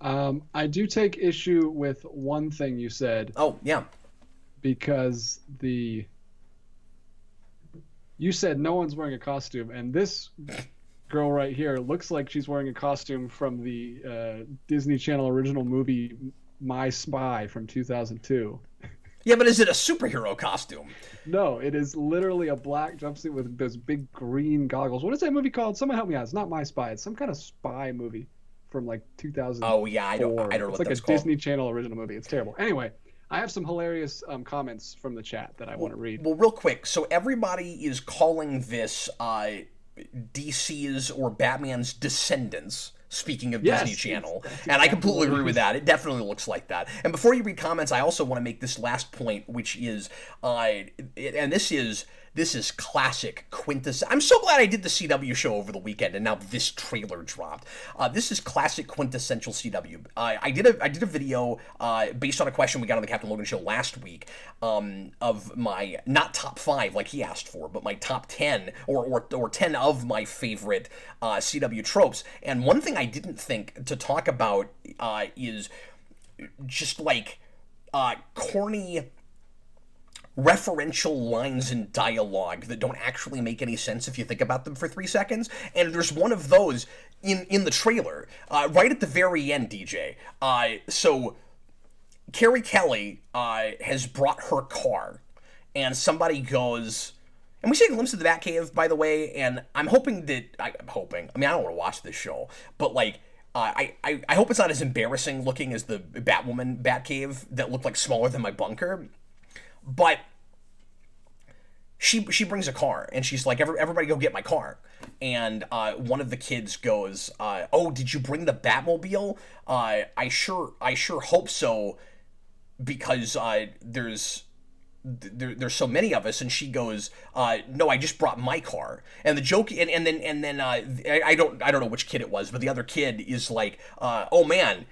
I do take issue with one thing you said. Oh, yeah. Because you said no one's wearing a costume, and this girl right here looks like she's wearing a costume from the Disney Channel original movie My Spy from 2002. Yeah, but is it a superhero costume? No, it is literally a black jumpsuit with those big green goggles. What is that movie called? Someone help me out. It's not My Spy. It's some kind of spy movie from like 2000. Oh yeah, I don't know what that's called. It's like a Disney Channel original movie. It's terrible. Anyway, I have some hilarious comments from the chat that I want to read. Well, real quick. So everybody is calling this DC's or Batman's Descendants. Speaking of Disney Channel, and I completely agree with that. It definitely looks like that. And before you read comments, I also want to make this last point, which is, and this is classic quintessential. I'm so glad I did the CW show over the weekend, and now this trailer dropped. This is classic quintessential CW. I did a video based on a question we got on the Captain Logan show last week of my not top 5 like he asked for, but my top 10 or 10 of my favorite CW tropes. And one thing I didn't think to talk about is just like corny referential lines in dialogue that don't actually make any sense if you think about them for 3 seconds. And there's one of those in the trailer, right at the very end, DJ. So Carrie Kelly has brought her car, and somebody goes, and we see a glimpse of the Batcave, by the way, and I'm hoping that, I mean, I don't want to watch this show, but like, I hope it's not as embarrassing looking as the Batwoman Batcave that looked like smaller than my bunker. But she brings a car, and she's like, everybody go get my car. And one of the kids goes, oh, did you bring the Batmobile? I sure hope so, because there's so many of us. And she goes, no, I just brought my car. And the joke, and then I don't know which kid it was, but the other kid is like, oh man,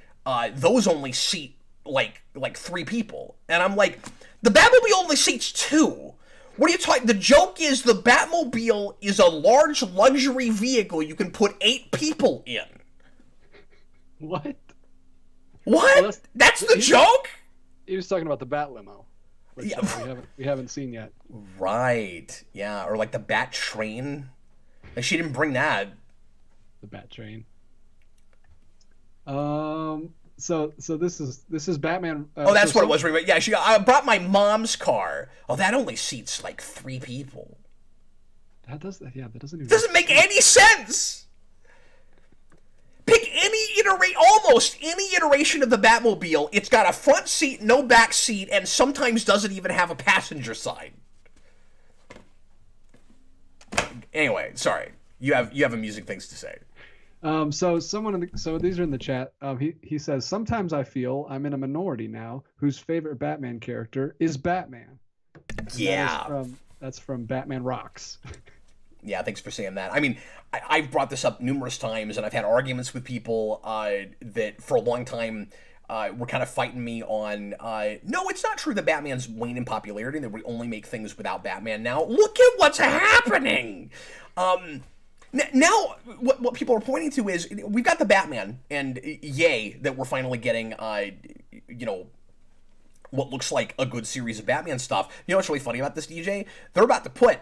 those only seat like 3 people. And I'm like, the Batmobile only seats 2. What are you talking? The joke is the Batmobile is a large luxury vehicle you can put 8 people in. What? Well, that's the joke? He was talking about the Bat limo, which yeah. we haven't seen yet. Right. Yeah, or like the Bat train. Like she didn't bring that. The Bat train. So this is Batman. Oh, that's what it was. Right? Yeah, I brought my mom's car. Oh, that only seats like 3 people. That doesn't even. Doesn't make any sense. Pick almost any iteration of the Batmobile. It's got a front seat, no back seat, and sometimes doesn't even have a passenger side. Anyway, sorry. You have amusing things to say. So these are in the chat. He says, sometimes I feel I'm in a minority now whose favorite Batman character is Batman. Yeah. That's from Batman Rocks. Yeah, thanks for saying that. I mean, I've brought this up numerous times, and I've had arguments with people that for a long time were kind of fighting me on, no, it's not true that Batman's waned in popularity, and that we only make things without Batman now. Look at what's happening! Now, what people are pointing to is, we've got the Batman, and yay, that we're finally getting, what looks like a good series of Batman stuff. You know what's really funny about this, DJ? They're about to put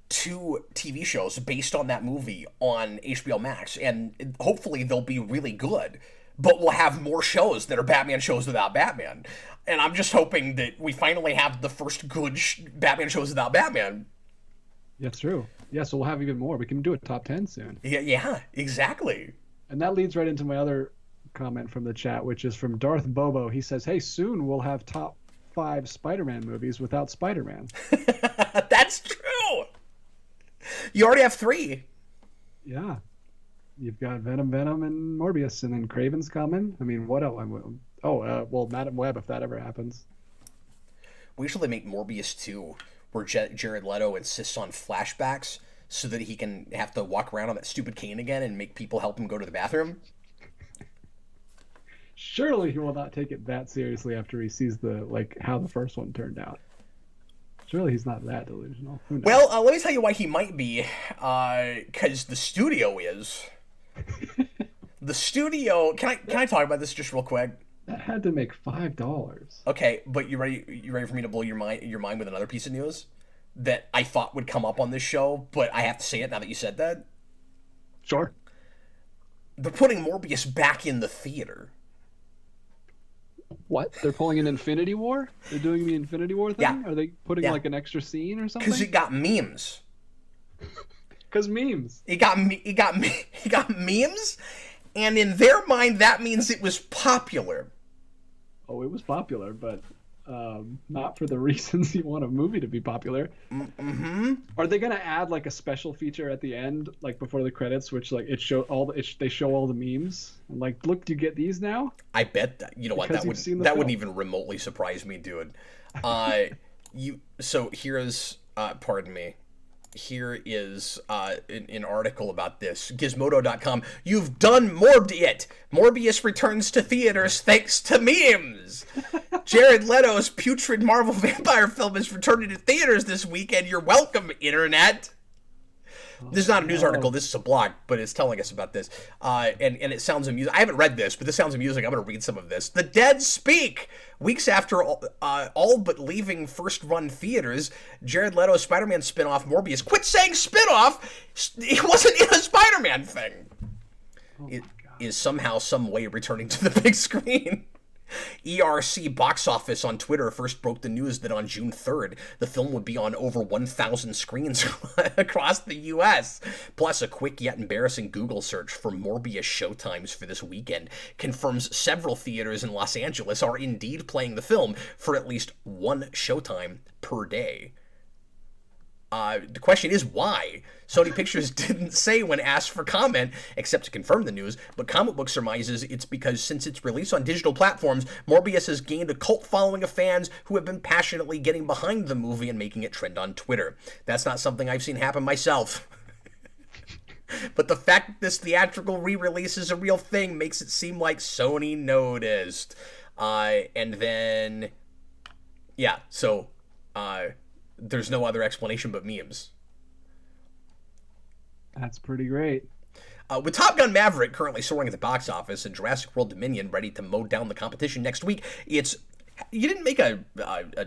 2 TV shows based on that movie on HBO Max, and hopefully they'll be really good. But we'll have more shows that are Batman shows without Batman. And I'm just hoping that we finally have the first good Batman shows without Batman. That's true. Yeah, so we'll have even more. We can do a top 10 soon. Yeah, exactly. And that leads right into my other comment from the chat, which is from Darth Bobo. He says, hey, soon we'll have top 5 Spider-Man movies without Spider-Man. That's true. You already have 3. Yeah. You've got Venom, and Morbius, and then Craven's coming. I mean, what else? Well, Madam Web, if that ever happens. We usually make Morbius 2, where Jared Leto insists on flashbacks so that he can have to walk around on that stupid cane again and make people help him go to the bathroom. Surely he will not take it that seriously after he sees how the first one turned out. Surely he's not that delusional. Well, let me tell you why he might be. Because the studio is. The studio. Can I talk about this just real quick? That had to make $5. Okay, but you ready for me to blow your mind with another piece of news that I thought would come up on this show, but I have to say it now that you said that? Sure. They're putting Morbius back in the theater. What? They're pulling an Infinity War? They're doing the Infinity War thing? Yeah. Are they putting like an extra scene or something? Because it got memes. Because memes. It got memes, and in their mind, that means it was popular. Oh, it was popular, but not for the reasons you want a movie to be popular. Mm-hmm. Are they gonna add like a special feature at the end, like before the credits, which like they show all the memes and like, look, do you get these now? I bet that wouldn't even remotely surprise me, dude. So here's pardon me. Here is an article about this. Gizmodo.com. You've done Morbius. Morbius returns to theaters thanks to memes. Jared Leto's putrid Marvel vampire film is returning to theaters this weekend. You're welcome, Internet. This is not a news article. This is a blog, but it's telling us about this. And it sounds amusing. I haven't read this, but this sounds amusing. I'm going to read some of this. The Dead Speak. Weeks after all but leaving first-run theaters, Jared Leto's Spider-Man spinoff, Morbius. Quit saying spinoff. It wasn't in a Spider-Man thing. It is somehow, some way returning to the big screen. ERC Box Office on Twitter first broke the news that on June 3rd, the film would be on over 1,000 screens across the U.S. Plus, a quick yet embarrassing Google search for Morbius showtimes for this weekend confirms several theaters in Los Angeles are indeed playing the film for at least one showtime per day. The question is why? Sony Pictures didn't say when asked for comment, except to confirm the news, but Comic Book surmises it's because since its release on digital platforms, Morbius has gained a cult following of fans who have been passionately getting behind the movie and making it trend on Twitter. That's not something I've seen happen myself. But the fact that this theatrical re-release is a real thing makes it seem like Sony noticed. And then, yeah, so, there's no other explanation but memes. That's pretty great. With Top Gun Maverick currently soaring at the box office and Jurassic World Dominion ready to mow down the competition next week, you didn't make a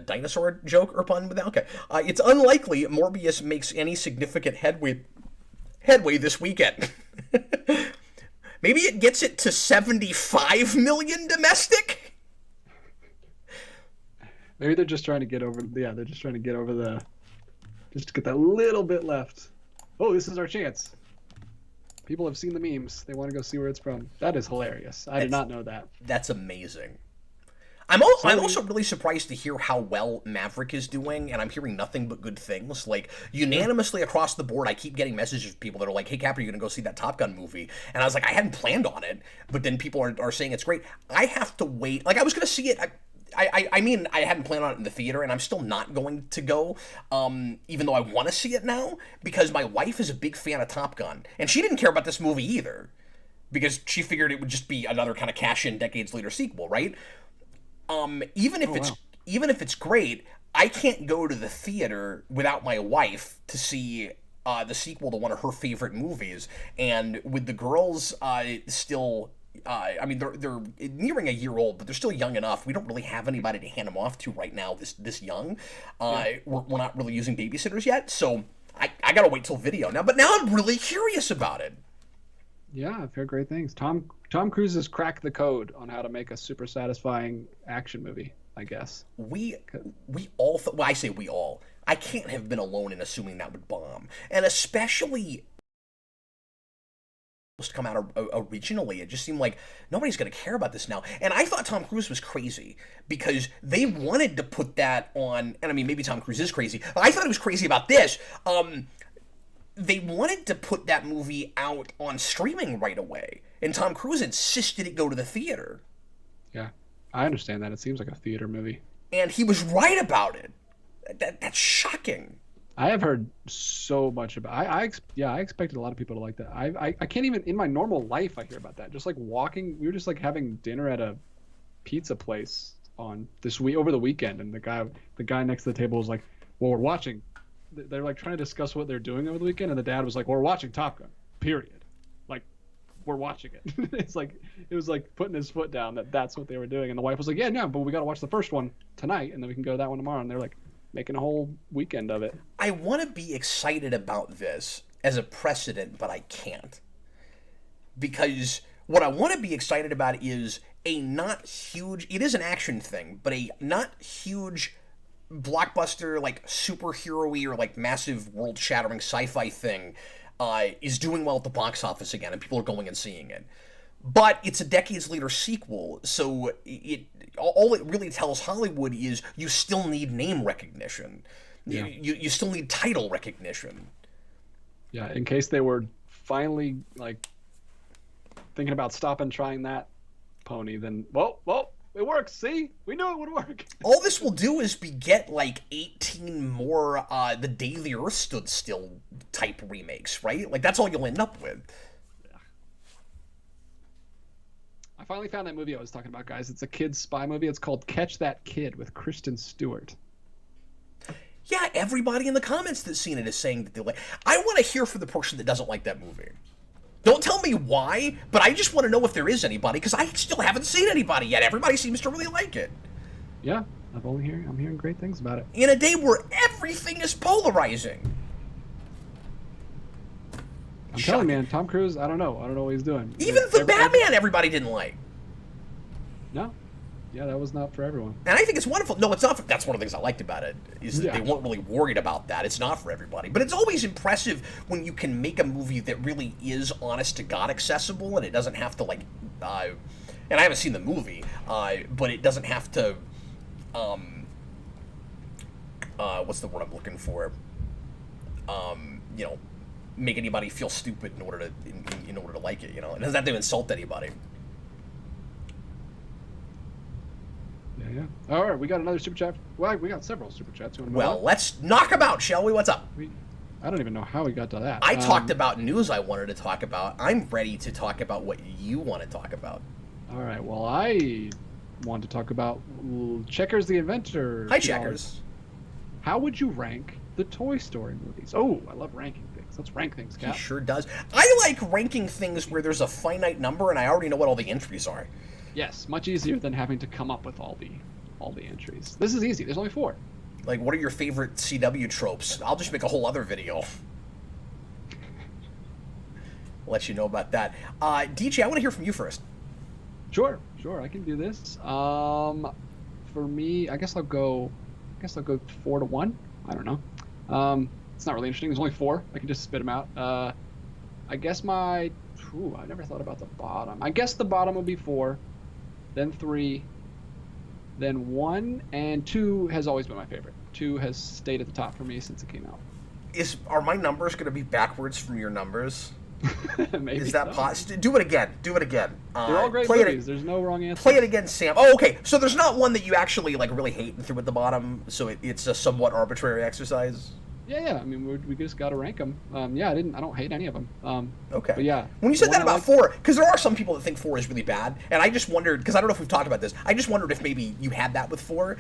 dinosaur joke or pun with that? Okay. It's unlikely Morbius makes any significant headway this weekend. Maybe it gets it to 75 million domestic? Maybe they're just trying to get over. Yeah, they're just trying to get over just to get that little bit left. Oh, this is our chance. People have seen the memes. They want to go see where it's from. That is hilarious. I did not know that. That's amazing. I'm also really surprised to hear how well Maverick is doing, and I'm hearing nothing but good things. Like, unanimously across the board, I keep getting messages from people that are like, hey, Cap, are you going to go see that Top Gun movie? And I was like, I hadn't planned on it, but then people are saying it's great. I have to wait. Like, I was going to see it. I mean, I hadn't planned on it in the theater, and I'm still not going to go, even though I want to see it now, because my wife is a big fan of Top Gun, and she didn't care about this movie either, because she figured it would just be another kind of cash-in decades later sequel, right? Even if it's great, I can't go to the theater without my wife to see the sequel to one of her favorite movies, and with the girls still. I mean, they're nearing a year old, but they're still young enough. We don't really have anybody to hand them off to right now. This young, we're not really using babysitters yet, so I gotta wait till video now. But now I'm really curious about it. Yeah, I've heard great things. Tom Cruise has cracked the code on how to make a super satisfying action movie, I guess. We all thought. Well, I say we all. I can't have been alone in assuming that would bomb, and especially. To come out originally, it just seemed like nobody's going to care about this now. And I thought Tom Cruise was crazy because they wanted to put that on, and I mean, maybe Tom Cruise is crazy. I thought he was crazy about this. They wanted to put that movie out on streaming right away, and Tom Cruise insisted it go to the theater. Yeah, I understand that. It seems like a theater movie. And he was right about it. That's shocking. I have heard so much about. I expected a lot of people to like that. I can't even in my normal life I hear about that. Just like walking, we were just like having dinner at a pizza place on this week over the weekend, and the guy next to the table was like, "Well, we're watching." They're like trying to discuss what they're doing over the weekend, and the dad was like, "Well, we're watching Top Gun." Period. Like, we're watching it. It was like putting his foot down that's what they were doing, and the wife was like, "Yeah, no, but we got to watch the first one tonight, and then we can go to that one tomorrow." And they're like. Making a whole weekend of it. I want to be excited about this as a precedent, but I can't. Because what I want to be excited about is a not huge, it is an action thing, but a not huge blockbuster, like superhero-y or like massive world-shattering sci-fi thing is doing well at the box office again, and people are going and seeing it. But it's a decades later sequel, so all it really tells Hollywood is you still need name recognition. Yeah. You still need title recognition. Yeah, in case they were finally like thinking about stopping trying that pony, then well, it works. See, we knew it would work. All this will do is beget like 18 more The Day the Earth Stood Still type remakes, right? Like that's all you'll end up with. I finally found that movie I was talking about, guys. It's a kid's spy movie. It's called Catch That Kid with Kristen Stewart. Yeah, everybody in the comments that's seen it is saying that they like. I want to hear from the person that doesn't like that movie. Don't tell me why, but I just want to know if there is anybody, because I still haven't seen anybody yet. Everybody seems to really like it. Yeah, I'm hearing great things about it. In a day where everything is polarizing. I'm telling you, man, Tom Cruise, I don't know what he's doing. Even the Batman, everybody didn't like. No. Yeah, that was not for everyone. And I think it's wonderful. No, it's not. That's one of the things I liked about it, is that they weren't really worried about that. It's not for everybody. But it's always impressive when you can make a movie that really is honest to God accessible, and it doesn't have to, like, and I haven't seen the movie, but it doesn't have to, what's the word I'm looking for? Make anybody feel stupid in order to like it, It doesn't have to insult anybody. Yeah. All right, we got another super chat. Well, we got several super chats. Well, let's knock them out, shall we? What's up? I don't even know how we got to that. I talked about news I wanted to talk about. I'm ready to talk about what you want to talk about. All right. Well, I want to talk about Checkers the Inventor. Hi, Checkers. How would you rank the Toy Story movies? Oh, I love ranking things. Let's rank things, Cap. He sure does. I like ranking things where there's a finite number and I already know what all the entries are. Yes, much easier than having to come up with all the entries. This is easy. There's only 4. Like, what are your favorite CW tropes? I'll just make a whole other video. Let you know about that. DJ, I want to hear from you first. Sure, I can do this. For me, I guess I'll go 4-1. I don't know. It's not really interesting. There's only 4. I can just spit them out. I guess I never thought about the bottom. I guess the bottom would be 4, then 3, then 1, and 2 has always been my favorite. 2 has stayed at the top for me since it came out. Are my numbers going to be backwards from your numbers? Maybe Is that so. possible? Do it again. Do it again. They're all great movies. There's no wrong answer. Play it again, Sam. Oh, okay. So there's not one that you actually like really hate and threw at the bottom. So it's a somewhat arbitrary exercise. Yeah. I mean, we just got to rank them. Yeah, I don't hate any of them. Okay. But yeah. When you said that about 4, because there are some people that think 4 is really bad, and I just wondered, because I don't know if we've talked about this, I just wondered if maybe you had that with 4.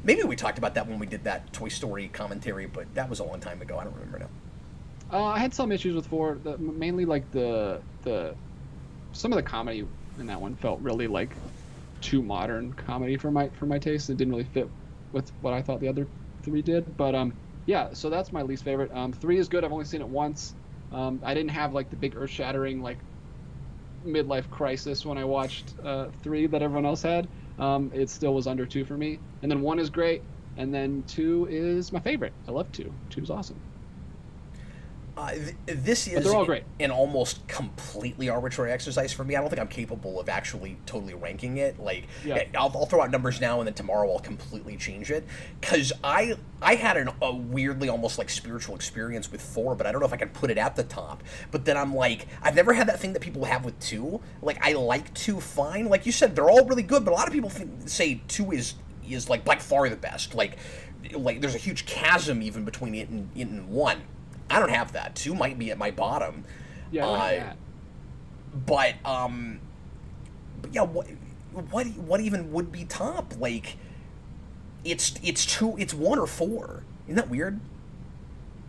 Maybe we talked about that when we did that Toy Story commentary, but that was a long time ago. I don't remember now. I had some issues with 4. Mainly like the some of the comedy in that one felt really like too modern comedy for my taste. It didn't really fit with what I thought the other 3 did. But yeah, so that's my least favorite. 3 is good. I've only seen it once. I didn't have like the big earth-shattering like midlife crisis when I watched 3 that everyone else had. It still was under 2 for me. And then 1 is great, and then 2 is my favorite. I love 2. 2 is awesome. This is they're all great. An almost completely arbitrary exercise for me. I don't think I'm capable of actually totally ranking it. Like, yeah. I'll throw out numbers now, and then tomorrow I'll completely change it. Because I had a weirdly almost like spiritual experience with 4, but I don't know if I can put it at the top. But then I'm like, I've never had that thing that people have with 2. Like, I like 2 fine. Like you said, they're all really good, but a lot of people say 2 is like by far the best. Like there's a huge chasm even between it and 1. I don't have that. 2 might be at my bottom. Yeah, I don't have that. But yeah, what even would be top? Like, it's 1 or 4. Isn't that weird?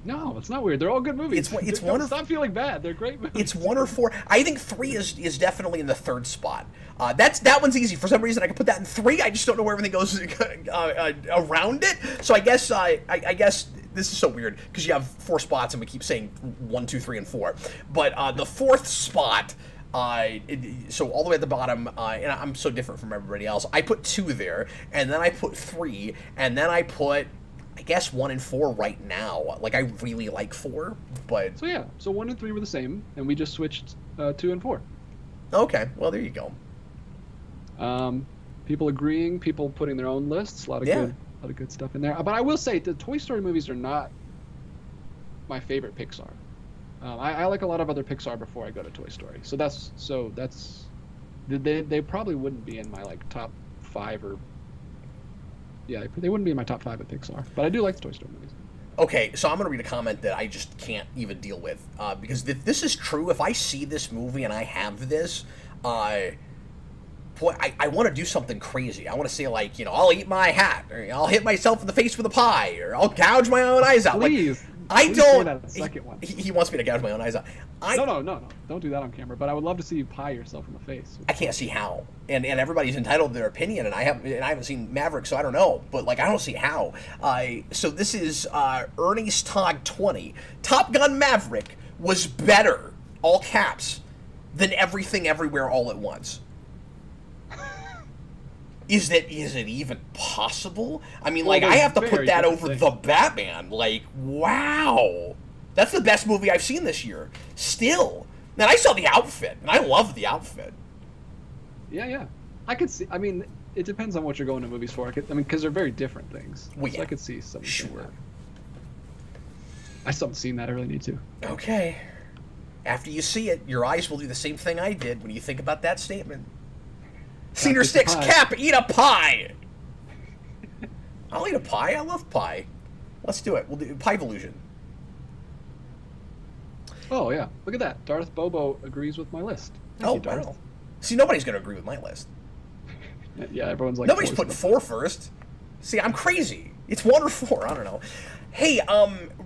No, it's not weird. They're all good movies. It's one or stop feeling bad. They're great movies. It's 1 or 4. I think 3 is definitely in the 3rd spot. That one's easy. For some reason, I can put that in 3. I just don't know where everything goes around it. So I guess this is so weird because you have 4 spots and we keep saying 1, 2, 3, and 4. But the 4th spot, so all the way at the bottom, and I'm so different from everybody else. I put 2 there, and then I put 3, and then I put, I guess, 1 and 4 right now. Like, I really like 4, but... So yeah, so 1 and 3 were the same, and we just switched 2 and 4. Okay, well, there you go. People agreeing, people putting their own lists, a lot of good stuff in there. But I will say, the Toy Story movies are not my favorite Pixar. I like a lot of other Pixar before I go to Toy Story. So that's they probably wouldn't be in my like top 5 or they wouldn't be in my top 5 at Pixar. But I do like the Toy Story movies. Okay, so I'm going to read a comment that I just can't even deal with because this is true. If I see this movie and I have this, boy, I want to do something crazy. I want to say, like, you know, I'll eat my hat, or I'll hit myself in the face with a pie, or I'll gouge my own eyes out. Please. Like, I Please don't. say that second one. He wants me to gouge my own eyes out. No. Don't do that on camera. But I would love to see you pie yourself in the face. I can't see how. And everybody's entitled to their opinion, and I haven't seen Maverick, so I don't know. But like, I don't see how. So this is Ernie Stog 20. Top Gun Maverick was better, all caps, than Everything Everywhere All at Once. Is it even possible? I mean, like, I have to put that over the Batman. Like, wow. That's the best movie I've seen this year. Still. And I saw the outfit, and I love the outfit. Yeah. I could see, I mean, it depends on what you're going to movies for. Because they're very different things. Well, yeah. So I could see some. Sure. I still haven't seen that. I really need to. Okay. After you see it, your eyes will do the same thing I did when you think about that statement. Senior Sticks, Cap, eat a pie! I'll eat a pie. I love pie. Let's do it. We'll do Pie-volution. Oh, yeah. Look at that. Darth Bobo agrees with my list. Thank you, Darth. Wow. See, nobody's going to agree with my list. Yeah, everyone's like... Nobody's putting 4 first. See, I'm crazy. It's 1 or 4. I don't know. Hey,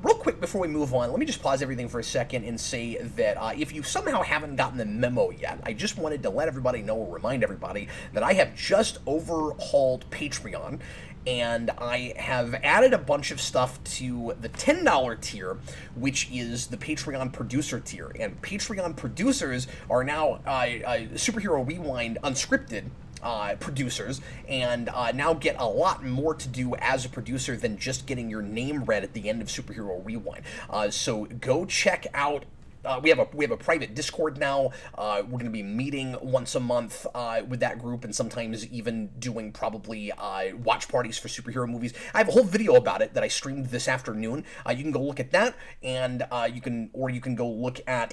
real quick before we move on, let me just pause everything for a second and say that if you somehow haven't gotten the memo yet, I just wanted to let everybody know, or remind everybody, that I have just overhauled Patreon, and I have added a bunch of stuff to the $10 tier, which is the Patreon producer tier. And Patreon producers are now Superhero Rewind Unscripted producers, and now get a lot more to do as a producer than just getting your name read at the end of Superhero Rewind. So go check out. We have a private Discord now. We're going to be meeting once a month with that group, and sometimes even doing probably watch parties for superhero movies. I have a whole video about it that I streamed this afternoon. You can go look at that, and you can go look at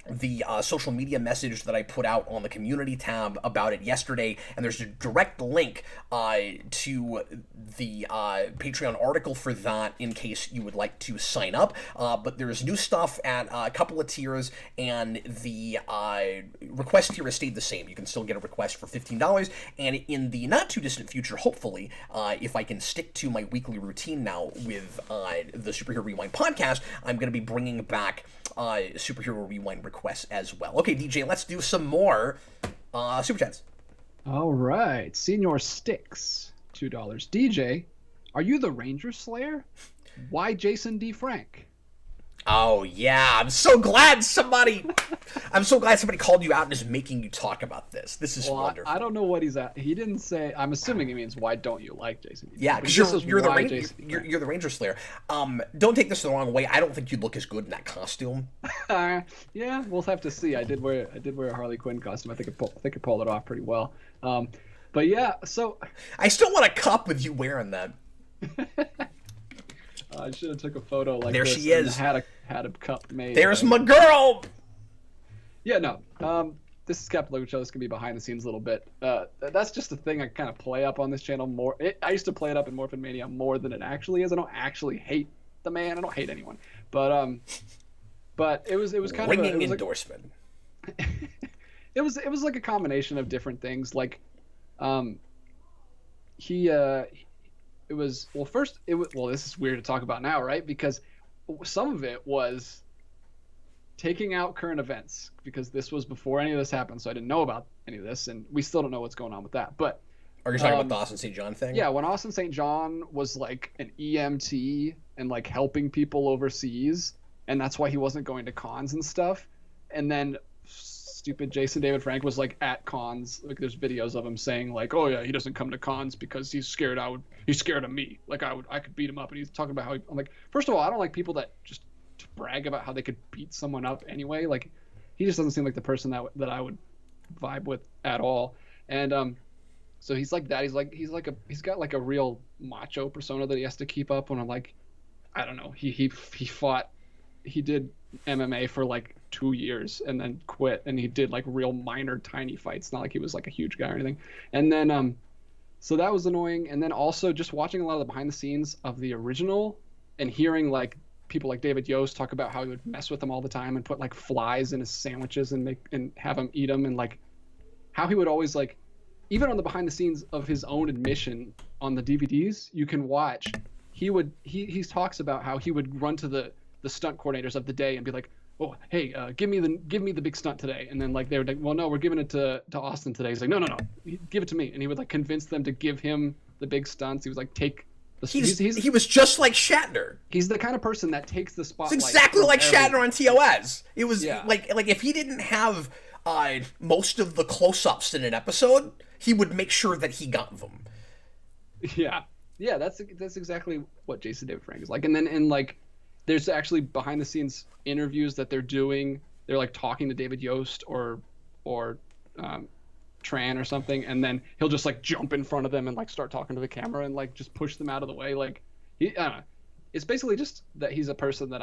the social media message that I put out on the community tab about it yesterday, and there's a direct link to the Patreon article for that in case you would like to sign up. But there's new stuff at a couple of tiers, and the request tier has stayed the same. You can still get a request for $15, and in the not too distant future, hopefully, if I can stick to my weekly routine now with the Superhero Rewind podcast, I'm going to be bringing back Superhero Rewind requests as well. Okay, DJ, let's do some more super chats. All right, Senior Sticks, $2. DJ, are you the Ranger Slayer? Why Jason D. Frank? Oh yeah, I'm so glad somebody called you out and is making you talk about this. This is wonderful. I don't know what he's at. He didn't say. I'm assuming he means why don't you like Jason? Yeah, because you're the Ranger Slayer. Don't take this the wrong way. I don't think you'd look as good in that costume. Yeah, we'll have to see. I did wear a Harley Quinn costume. I think I pulled it off pretty well. But yeah, so I still want a cup with you wearing that. I should have took a photo like there this. She is. And had a cup made. There's my girl. Yeah, no. This is Captain Logan Show. This can be behind the scenes a little bit. That's just the thing I kind of play up on this channel more. I used to play it up in Morphin Mania more than it actually is. I don't actually hate the man. I don't hate anyone. But it was kind ringing of ringing endorsement. Like, it was like a combination of different things. Like, it was this is weird to talk about now, right? Because some of it was taking out current events, because this was before any of this happened, so I didn't know about any of this, and we still don't know what's going on with that. But are you talking about the Austin St. John thing? Yeah, when Austin St. John was like an EMT and like helping people overseas, and that's why he wasn't going to cons and stuff. And then stupid Jason David Frank was like at cons, like there's videos of him saying like, oh yeah, he doesn't come to cons because he's scared of me, like I could beat him up. And he's talking about how I'm like, first of all, I don't like people that just brag about how they could beat someone up anyway. Like, he just doesn't seem like the person that I would vibe with at all. And so he's like that. He's got like a real macho persona that he has to keep up. When I'm like, I don't know, he did MMA for like 2 years and then quit, and he did like real minor tiny fights, not like he was like a huge guy or anything. And then so that was annoying. And then also just watching a lot of the behind the scenes of the original and hearing like people like David Yost talk about how he would mess with them all the time and put like flies in his sandwiches and have him eat them, and like how he would always like, even on the behind the scenes of his own admission on the DVDs you can watch, he talks about how he would run to the stunt coordinators of the day and be like, oh, hey, give me the big stunt today. And then like they were like, well, no, we're giving it to Austin today. He's like, no, give it to me. And he would like convince them to give him the big stunts. He was like, take the. He was just like Shatner. He's the kind of person that takes the spotlight. It's exactly like Shatner on TOS. It was like if he didn't have most of the close-ups in an episode, he would make sure that he got them. Yeah, that's exactly what Jason David Frank is like. And then in like, there's actually behind the scenes interviews that they're doing. They're like talking to David Yost or Tran or something, and then he'll just like jump in front of them and like start talking to the camera and like just push them out of the way. Like I don't know. It's basically just that he's a person that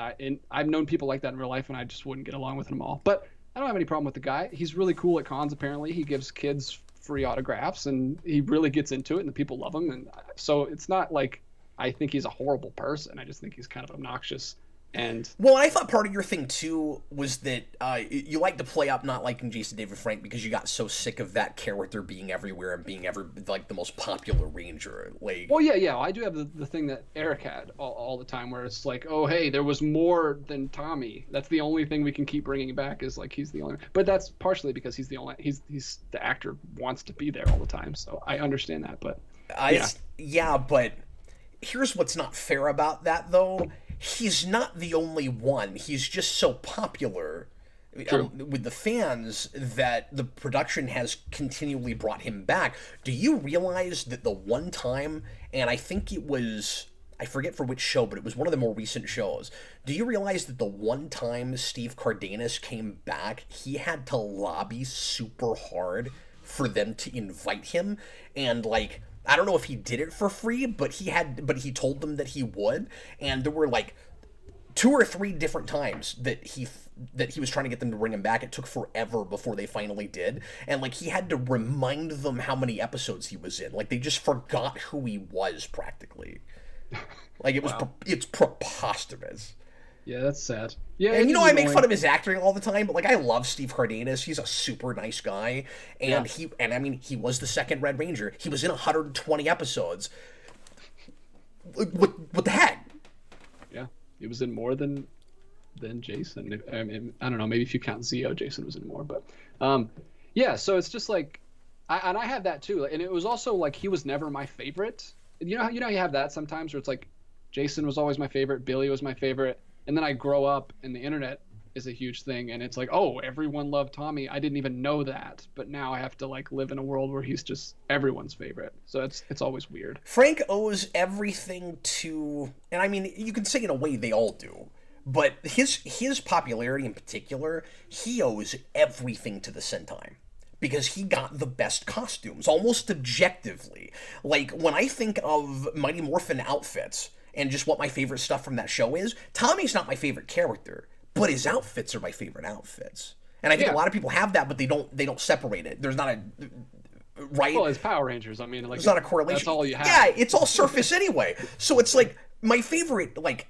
I've known people like that in real life, and I just wouldn't get along with them all. But I don't have any problem with the guy. He's really cool at cons. Apparently, he gives kids free autographs, and he really gets into it, and the people love him. And so it's not like I think he's a horrible person. I just think he's kind of obnoxious. And I thought part of your thing too was that you like to play up not liking Jason David Frank because you got so sick of that character being everywhere and being like the most popular Ranger. Like, well, yeah, I do have the thing that Eric had all the time, where it's like, oh, hey, there was more than Tommy. That's the only thing we can keep bringing back, is like he's the only. But that's partially because he's the only. He's the actor wants to be there all the time, so I understand that. But but here's what's not fair about that though. He's not the only one. He's just so popular with the fans that the production has continually brought him back. Do you realize that the one time, and I think it was, I forget for which show, but it was one of the more recent shows. Do you realize that the one time Steve Cardenas came back, he had to lobby super hard for them to invite him? And like, I don't know if he did it for free, but he told them that he would. And there were like 2 or 3 different times that that he was trying to get them to bring him back. It took forever before they finally did, and like he had to remind them how many episodes he was in. Like they just forgot who he was practically. Like it was it's preposterous. Yeah, that's sad. Yeah, and I make fun of his acting all the time, but like I love Steve Cardenas. He's a super nice guy, and he was the second Red Ranger. He was in 120 episodes. What the heck? Yeah, he was in more than Jason. I mean, I don't know. Maybe if you count Zeo, Jason was in more, but yeah. So it's just like, I have that too, and it was also like he was never my favorite. You know, you have that sometimes where it's like, Jason was always my favorite, Billy was my favorite. And then I grow up and the internet is a huge thing. And it's like, oh, everyone loved Tommy. I didn't even know that. But now I have to like live in a world where he's just everyone's favorite. So it's always weird. Frank owes everything to, and I mean, you can say in a way they all do, but his popularity in particular, he owes everything to the Sentai. Because he got the best costumes, almost objectively. Like, when I think of Mighty Morphin outfits, and just what my favorite stuff from that show is, Tommy's not my favorite character, but his outfits are my favorite outfits. And I think a lot of people have that, but they don't separate it. There's not a right. Well, it's Power Rangers. I mean, like, there's not a correlation. That's all you have. Yeah, it's all surface anyway. So it's like my favorite like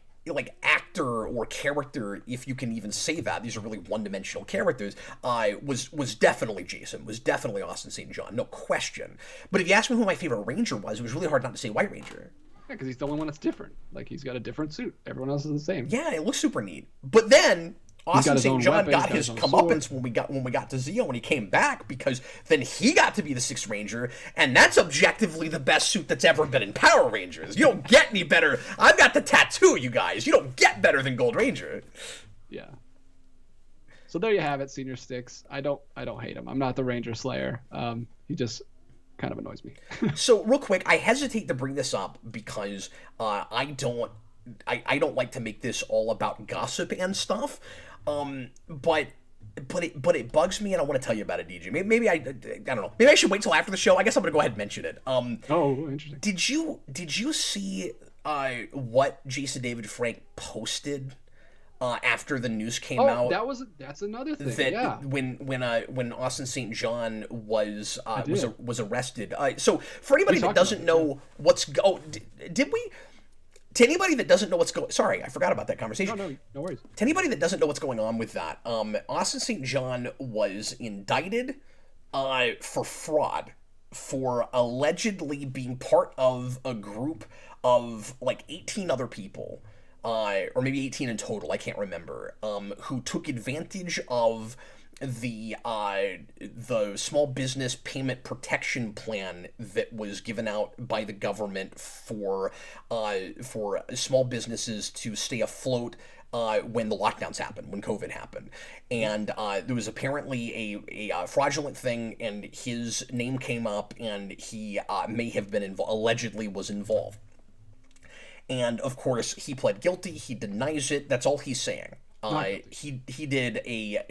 actor or character, if you can even say that. These are really one-dimensional characters. Was definitely Jason. Was definitely Austin St. John, no question. But if you ask me who my favorite Ranger was, it was really hard not to say White Ranger. Yeah, because he's the only one that's different. Like, he's got a different suit. Everyone else is the same. Yeah, it looks super neat. But then Austin St. John got his comeuppance when we got to Zeo when he came back, because then he got to be the Sixth Ranger, and that's objectively the best suit that's ever been in Power Rangers. You don't get any better. I've got the tattoo, you guys. You don't get better than Gold Ranger. Yeah. So there you have it, Senior Sticks. I don't hate him. I'm not the Ranger Slayer. He just kind of annoys me. So real quick, I hesitate to bring this up because I don't like to make this all about gossip and stuff. But it bugs me, and I want to tell you about it, DJ. Maybe I don't know. Maybe I should wait till after the show. I guess I'm gonna go ahead and mention it. Oh, interesting. Did you see what Jason David Frank posted after the news came out? That's another thing. When Austin St. John was arrested. So for anybody that doesn't know did we? To anybody that doesn't know what's going... Sorry, I forgot about that conversation. No worries. To anybody that doesn't know what's going on with that, Austin St. John was indicted for fraud for allegedly being part of a group of like 18 other people, or maybe 18 in total, I can't remember, who took advantage of the small business payment protection plan that was given out by the government for small businesses to stay afloat when the lockdowns happened, when COVID happened. And there was apparently a fraudulent thing, and his name came up, and he may have been allegedly was involved. And of course, he pled guilty. He denies it. That's all he's saying. He did a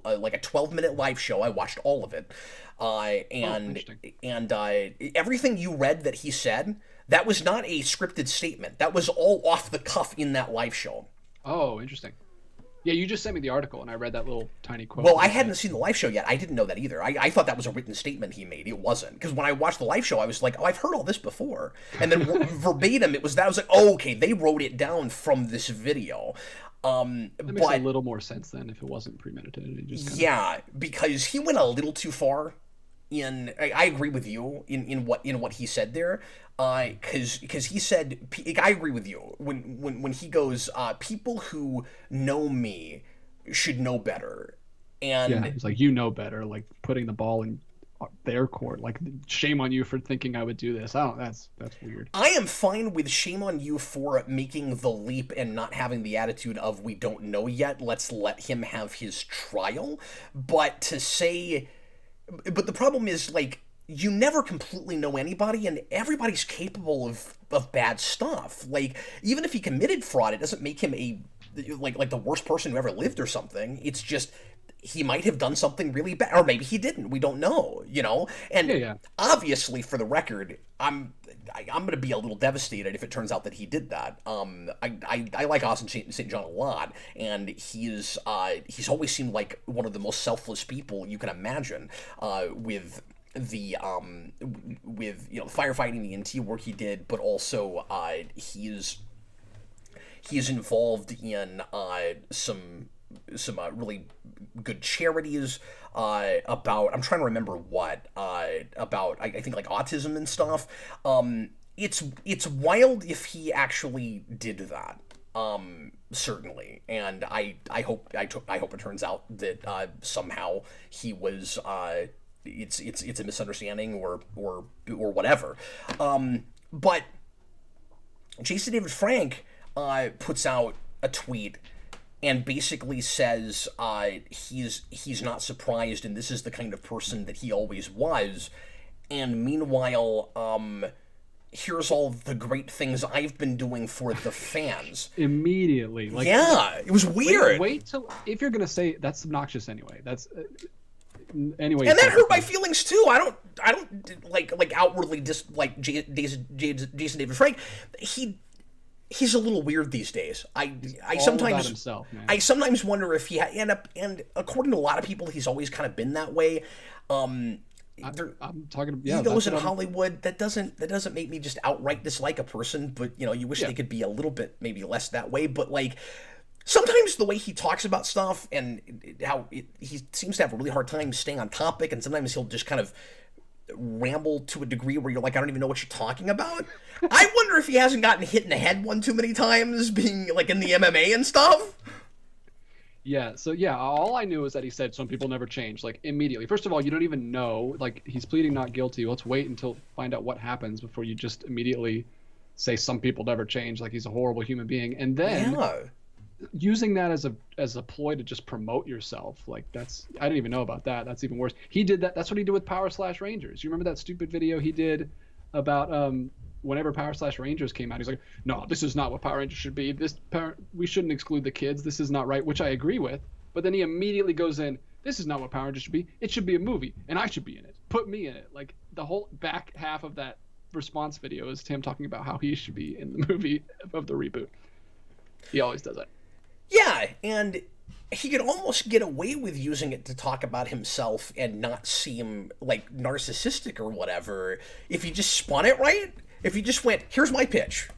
like a 12-minute live show. I watched all of it, and everything you read that he said, that was not a scripted statement. That was all off the cuff in that live show. Oh, interesting. Yeah, you just sent me the article, and I read that little tiny quote. Well, I hadn't seen the live show yet. I didn't know that either. I thought that was a written statement he made. It wasn't. Because when I watched the live show, I was like, oh, I've heard all this before. And then verbatim, it was that. I was like, oh, okay, they wrote it down from this video. That makes a little more sense then if it wasn't premeditated. Because he went a little too far. I agree with you in what he said there. Because he said, I agree with you when he goes, people who know me should know better. And yeah, it's like, you know better, like putting the ball in their court. Like, shame on you for thinking I would do this. Oh, that's weird. I am fine with shame on you for making the leap and not having the attitude of, we don't know yet, let's let him have his trial. But the problem is, like, you never completely know anybody, and everybody's capable of bad stuff. Like, even if he committed fraud, it doesn't make him like the worst person who ever lived or something. It's just, he might have done something really bad, or maybe he didn't. We don't know, And obviously, for the record, I'm I'm going to be a little devastated if it turns out that he did that. I like Austin St. John a lot, and he's always seemed like one of the most selfless people you can imagine. With the firefighting, the EMT work he did, but also he's involved in some really good charities about, I'm trying to remember what, about I think like autism and stuff. It's wild if he actually did that. Certainly, and I hope it turns out that somehow he was it's a misunderstanding or whatever. But Jason David Frank puts out a tweet and basically says he's not surprised, and this is the kind of person that he always was. And meanwhile, here's all the great things I've been doing for the fans. Immediately. Like, yeah, it was weird. Wait till, if you're going to say, that's obnoxious anyway. That's... Anyway, and that hurt my feelings too. I don't like outwardly dislike Jason David Frank. He's a little weird these days. I sometimes about himself, man. I sometimes wonder if he and according to a lot of people, he's always kind of been that way. I'm talking. Yeah, egos in Hollywood. That doesn't make me just outright dislike a person. But you wish they could be a little bit maybe less that way. But like sometimes the way he talks about stuff and how he seems to have a really hard time staying on topic, and sometimes he'll just kind of ramble to a degree where you're like, I don't even know what you're talking about. I wonder if he hasn't gotten hit in the head one too many times being like in the MMA and stuff. Yeah, so yeah, all I knew is that he said some people never change, like immediately. First of all, you don't even know, like he's pleading not guilty. Let's wait until find out what happens before you just immediately say some people never change, like he's a horrible human being. And then using that as a ploy to just promote yourself, like I didn't even know about that. That's even worse. He did that. That's what he did with Power/Rangers. You remember that stupid video he did about whenever Power/Rangers came out? He's like, no, this is not what Power Rangers should be. We shouldn't exclude the kids. This is not right, which I agree with. But then he immediately goes in, this is not what Power Rangers should be. It should be a movie, and I should be in it. Put me in it. Like the whole back half of that response video is Tim talking about how he should be in the movie of the reboot. He always does it. Yeah, and he could almost get away with using it to talk about himself and not seem like narcissistic or whatever if he just spun it right. If he just went, here's my pitch.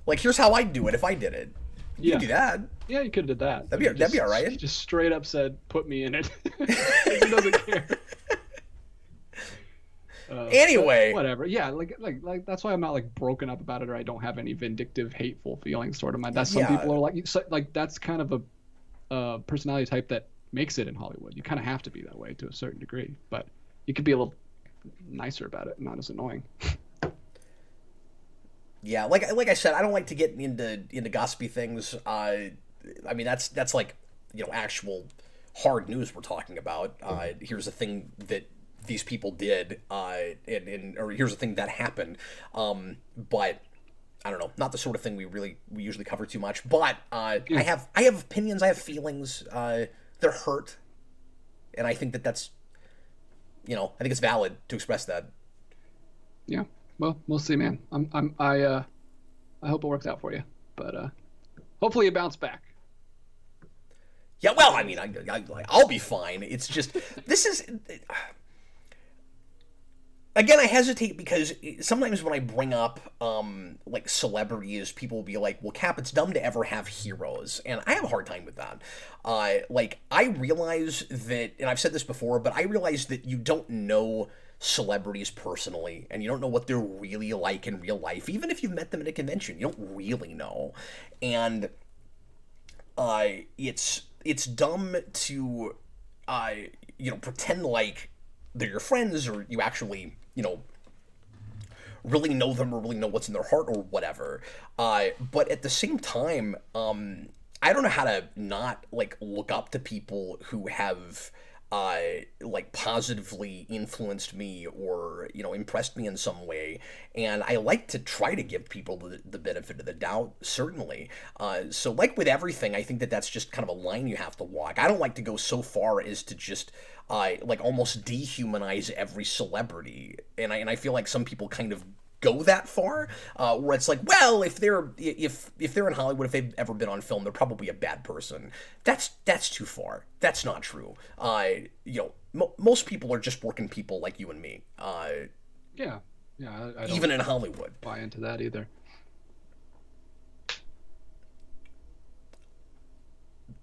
Like, here's how I'd do it if I did it. You could do that. Yeah, you could have did that. That'd be all right. He just straight up said, put me in it. He doesn't care. Anyway, whatever. Yeah, like that's why I'm not like broken up about it, or I don't have any vindictive, hateful feelings toward him. That's some people are like that's kind of a personality type that makes it in Hollywood. You kind of have to be that way to a certain degree, but you could be a little nicer about it, not as annoying. Yeah, like I said, I don't like to get into gossipy things. I mean that's like actual hard news we're talking about. Here's a thing that these people did, or here's a thing that happened, but I don't know, not the sort of thing we usually cover too much. But I have opinions, I have feelings. They're hurt, and I think that's I think it's valid to express that. Yeah, well, we'll see, man. I hope it works out for you, but hopefully you bounce back. Yeah, well, I mean, I'll be fine. It's just this is. Again, I hesitate because sometimes when I bring up, like, celebrities, people will be like, well, Cap, it's dumb to ever have heroes. And I have a hard time with that. I realize that, and I've said this before, but I realize that you don't know celebrities personally, and you don't know what they're really like in real life. Even if you've met them at a convention, you don't really know. And it's dumb to, pretend like they're your friends, or you actually, really know them or really know what's in their heart or whatever. But at the same time, I don't know how to not, like, look up to people who have, like, positively influenced me or, impressed me in some way. And I like to try to give people the benefit of the doubt, certainly. So, like with everything, I think that's just kind of a line you have to walk. I don't like to go so far as to just like almost dehumanize every celebrity, and I feel like some people kind of go that far, where it's like, well, if they're in Hollywood, if they've ever been on film, they're probably a bad person. That's too far. That's not true. Most people are just working people like you and me. Yeah, I don't even in Hollywood. buy into that either.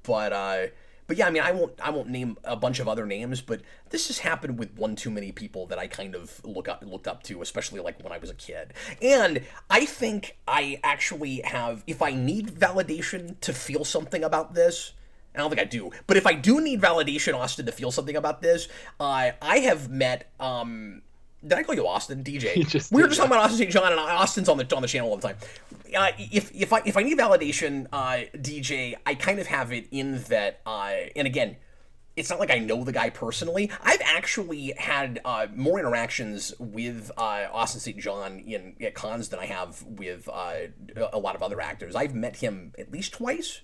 But yeah, I mean, I won't name a bunch of other names, but this has happened with one too many people that I kind of looked up to, especially like when I was a kid. And I think I actually have, if I need validation to feel something about this, I don't think I do, but if I do need validation, Austin, to feel something about this, I have met did I call you Austin? DJ. We were just talking about Austin St. John, and Austin's on the channel all the time. If I need validation, DJ, I kind of have it in that, and again, it's not like I know the guy personally. I've actually had more interactions with Austin St. John at cons than I have with a lot of other actors. I've met him at least twice.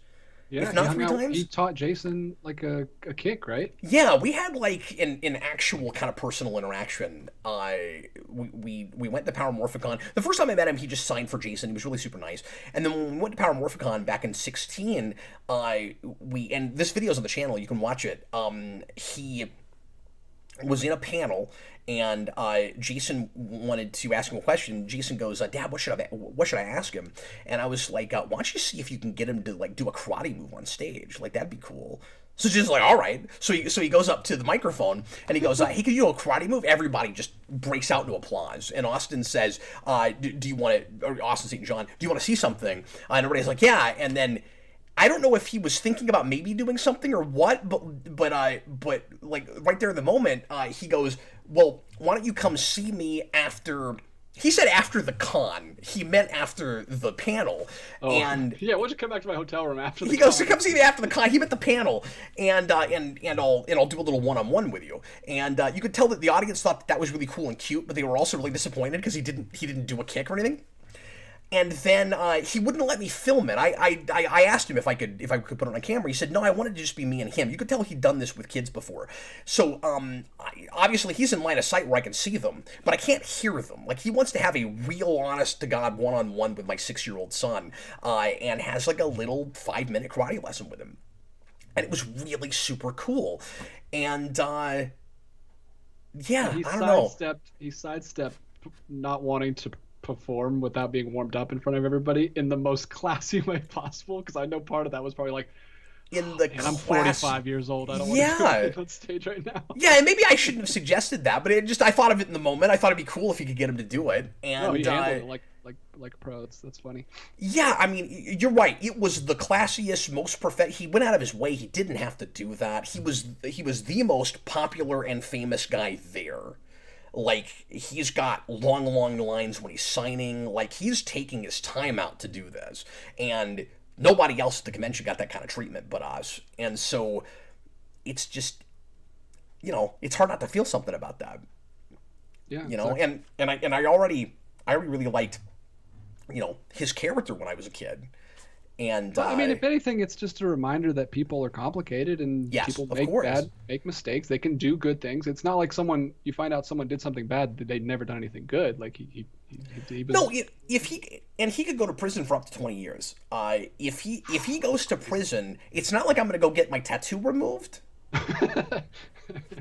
Yeah, if not 3 times. He taught Jason like a kick, right? Yeah, we had like an actual kind of personal interaction. We went to Power Morphicon. The first time I met him, he just signed for Jason. He was really super nice. And then when we went to Power Morphicon back in 2016, and this video's on the channel, you can watch it. He was in a panel, and Jason wanted to ask him a question. Jason goes, "Dad, what should I ask him?" And I was like, "Why don't you see if you can get him to like do a karate move on stage? Like that'd be cool." So Jason's like, "All right." So he goes up to the microphone and he goes, "Hey, can you do a karate move?" Everybody just breaks out into applause. And Austin says, "Do you want to?" Or Austin St. John, "Do you want to see something?" And everybody's like, "Yeah." And then I don't know if he was thinking about maybe doing something or what, but like right there in the moment, he goes, "Well, why don't you come see me after?" He said after the con. He meant after the panel. Oh, and yeah, why don't you come back to my hotel room after the con? He goes, "So come see me after the con." He meant the panel, and I'll do a little one-on-one with you. And you could tell that the audience thought that was really cool and cute, but they were also really disappointed because he didn't do a kick or anything. And then he wouldn't let me film it. I asked him if I could put it on a camera. He said no, I wanted to just be me and him. You could tell he'd done this with kids before. So obviously he's in line of sight where I can see them, but I can't hear them. Like he wants to have a real honest to God one-on-one with my 6-year-old son, and has like a little 5-minute karate lesson with him, and it was really super cool. And yeah, I don't know. He sidestepped not wanting to perform without being warmed up in front of everybody in the most classy way possible, because I know part of that was probably like, I'm 45 years old, I don't want to do it on stage right now. Yeah, and maybe I shouldn't have suggested that, but I thought of it in the moment. I thought it'd be cool if you could get him to do it. And he handled it like a pro. That's funny. Yeah, I mean, you're right. It was the classiest, most perfect. He went out of his way. He didn't have to do that. He was the most popular and famous guy there. Like, he's got long lines when he's signing. Like, he's taking his time out to do this. And nobody else at the convention got that kind of treatment but us. And so, it's just, it's hard not to feel something about that. Yeah. Exactly. And I already really liked, his character when I was a kid. And I mean, if anything, it's just a reminder that people are complicated and people make mistakes. They can do good things. It's not like you find out someone did something bad that they'd never done anything good. Like he was... No, if he could go to prison for up to 20 years. If he goes to prison, it's not like I'm going to go get my tattoo removed.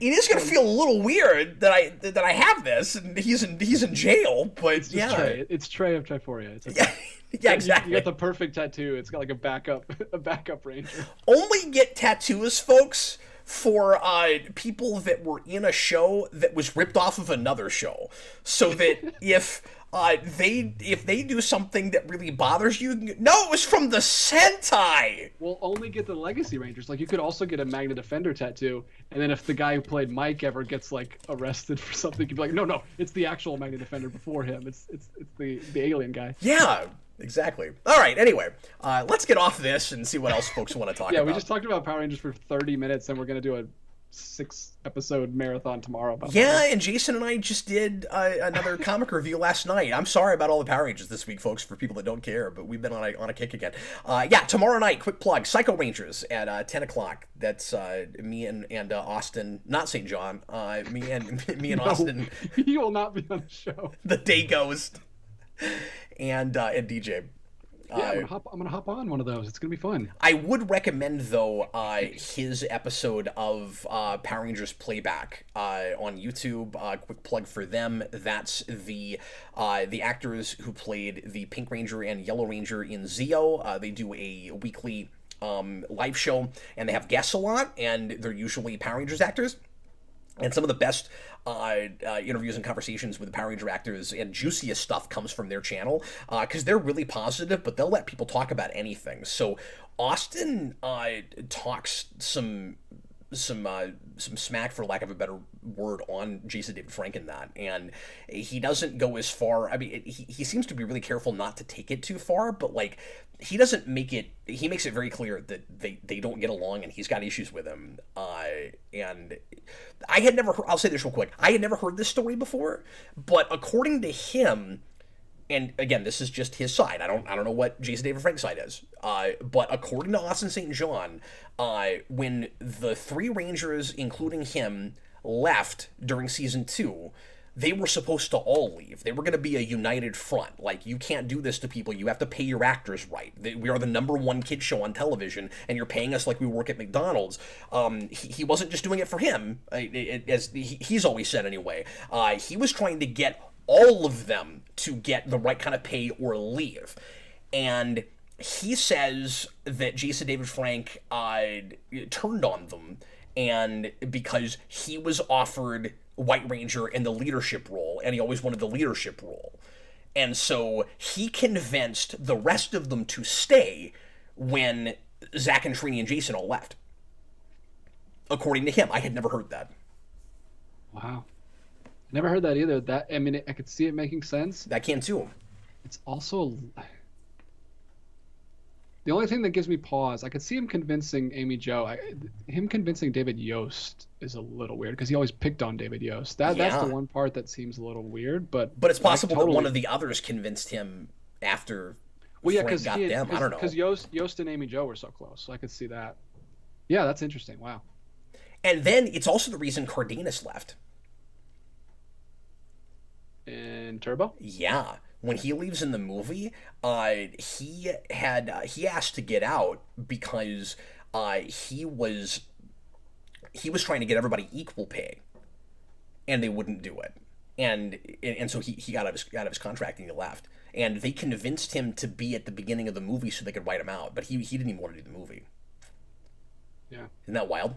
It is going to feel a little weird that I have this and he's in jail. But it's Trey of Triforia. It's okay. Yeah, exactly. You got the perfect tattoo. It's got like a backup ranger. Only get tattoos, folks, for people that were in a show that was ripped off of another show, so that if they do something that really bothers you, no, it was from the Sentai. We'll only get the Legacy Rangers. Like, you could also get a Magna Defender tattoo, and then if the guy who played Mike ever gets like arrested for something, you'd be like, no, it's the actual Magna Defender before him. It's the alien guy. Yeah. Exactly. All right, anyway, let's get off this and see what else folks want to talk about. Yeah, we just talked about Power Rangers for 30 minutes, and we're going to do a 6-episode marathon tomorrow. And Jason and I just did another comic review last night. I'm sorry about all the Power Rangers this week, folks, for people that don't care, but we've been on a kick again. Tomorrow night, quick plug, Psycho Rangers at 10 o'clock. That's me and Austin, not St. John, me and Austin. You will not be on the show. The day goes. and DJ. Yeah, I'm gonna hop on one of those. It's gonna be fun. I would recommend though his episode of Power Rangers Playback on YouTube. Quick plug for them. That's the actors who played the Pink Ranger and Yellow Ranger in Zeo. They do a weekly live show, and they have guests a lot, and they're usually Power Rangers actors. And some of the best interviews and conversations with the Power Ranger actors and juiciest stuff comes from their channel, because they're really positive, but they'll let people talk about anything. So Austin talks some smack, for lack of a better word, on Jason David Frank in that, and he doesn't go as far. I mean, he seems to be really careful not to take it too far, but like he doesn't make it. He makes it very clear that they don't get along, and he's got issues with him. And I had never heard, I'll say this real quick. I had never heard this story before, but according to him, and again, this is just his side. I don't know what Jason David Frank's side is. But according to Austin St. John, when the three Rangers, including him, left during season 2, they were supposed to all leave. They were going to be a united front. Like, you can't do this to people. You have to pay your actors right. We are the #1 kid show on television, and you're paying us like we work at McDonald's. He wasn't just doing it for him, as he's always said anyway. He was trying to get all of them to get the right kind of pay or leave. And he says that Jason David Frank turned on them, and because he was offered White Ranger in the leadership role, and he always wanted the leadership role. And so he convinced the rest of them to stay when Zach and Trini and Jason all left. According to him. I had never heard that. Wow. Never heard that either. That, I mean, I could see it making sense. That can too. It's also the only thing that gives me pause. I could see him convincing Amy Jo. Him convincing David Yost is a little weird because he always picked on David Yost. That's the one part that seems a little weird. But it's possible that one of the others convinced him after. Well, yeah, because I don't know. Because Yost and Amy Jo were so close, so I could see that. Yeah, that's interesting. Wow. And then it's also the reason Cardenas left. In Turbo? Yeah. When he leaves in the movie, he asked to get out because he was trying to get everybody equal pay, and they wouldn't do it, and so he got out of his contract and he left, and they convinced him to be at the beginning of the movie so they could write him out, but he didn't even want to do the movie. Yeah. Isn't that wild?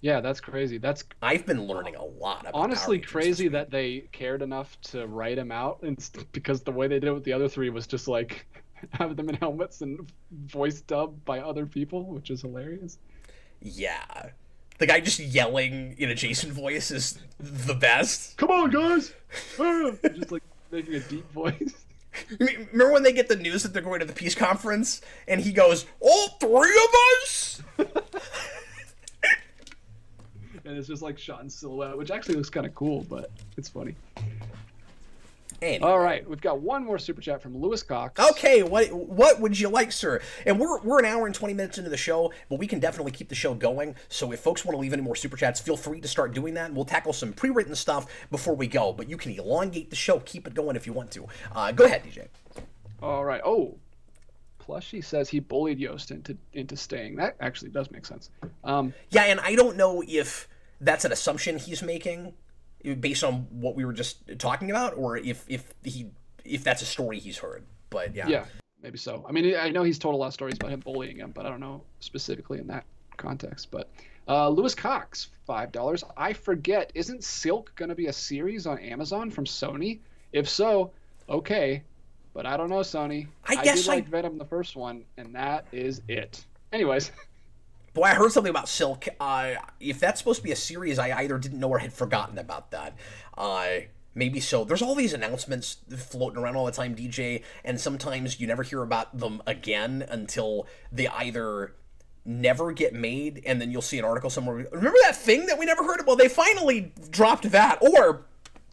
Yeah, that's crazy. I've been learning a lot about honestly crazy that they cared enough to write him out, and because the way they did it with the other three was just like have them in helmets and voice dubbed by other people, which is hilarious. Yeah, the guy just yelling in a Jason voice is the best. Come on, guys! Just like making a deep voice. Remember when they get the news that they're going to the peace conference, and he goes, "All three of us." And it's just like shot in silhouette, which actually looks kind of cool, but it's funny. Anyway. All right, we've got one more super chat from Lewis Cox. Okay, what would you like, sir? And we're an hour and 20 minutes into the show, but we can definitely keep the show going. So if folks want to leave any more super chats, feel free to start doing that. We'll tackle some pre-written stuff before we go, but you can elongate the show, keep it going if you want to. Go ahead, DJ. All right. Oh, Plushy says he bullied Yost into staying. That actually does make sense. Yeah, and I don't know if that's an assumption he's making based on what we were just talking about, or if that's a story he's heard. But yeah, maybe so. I mean, I know he's told a lot of stories about him bullying him, but I don't know specifically in that context. But Lewis Cox, $5. I forget, isn't Silk going to be a series on Amazon from Sony? If so, okay, but I don't know, Sony. I did like Venom the first one, and that is it. Anyways. Boy, I heard something about Silk. If that's supposed to be a series, I either didn't know or had forgotten about that. Maybe so. There's all these announcements floating around all the time, DJ, and sometimes you never hear about them again until they either never get made, and then you'll see an article somewhere. Remember that thing that we never heard of? Well, they finally dropped that, or...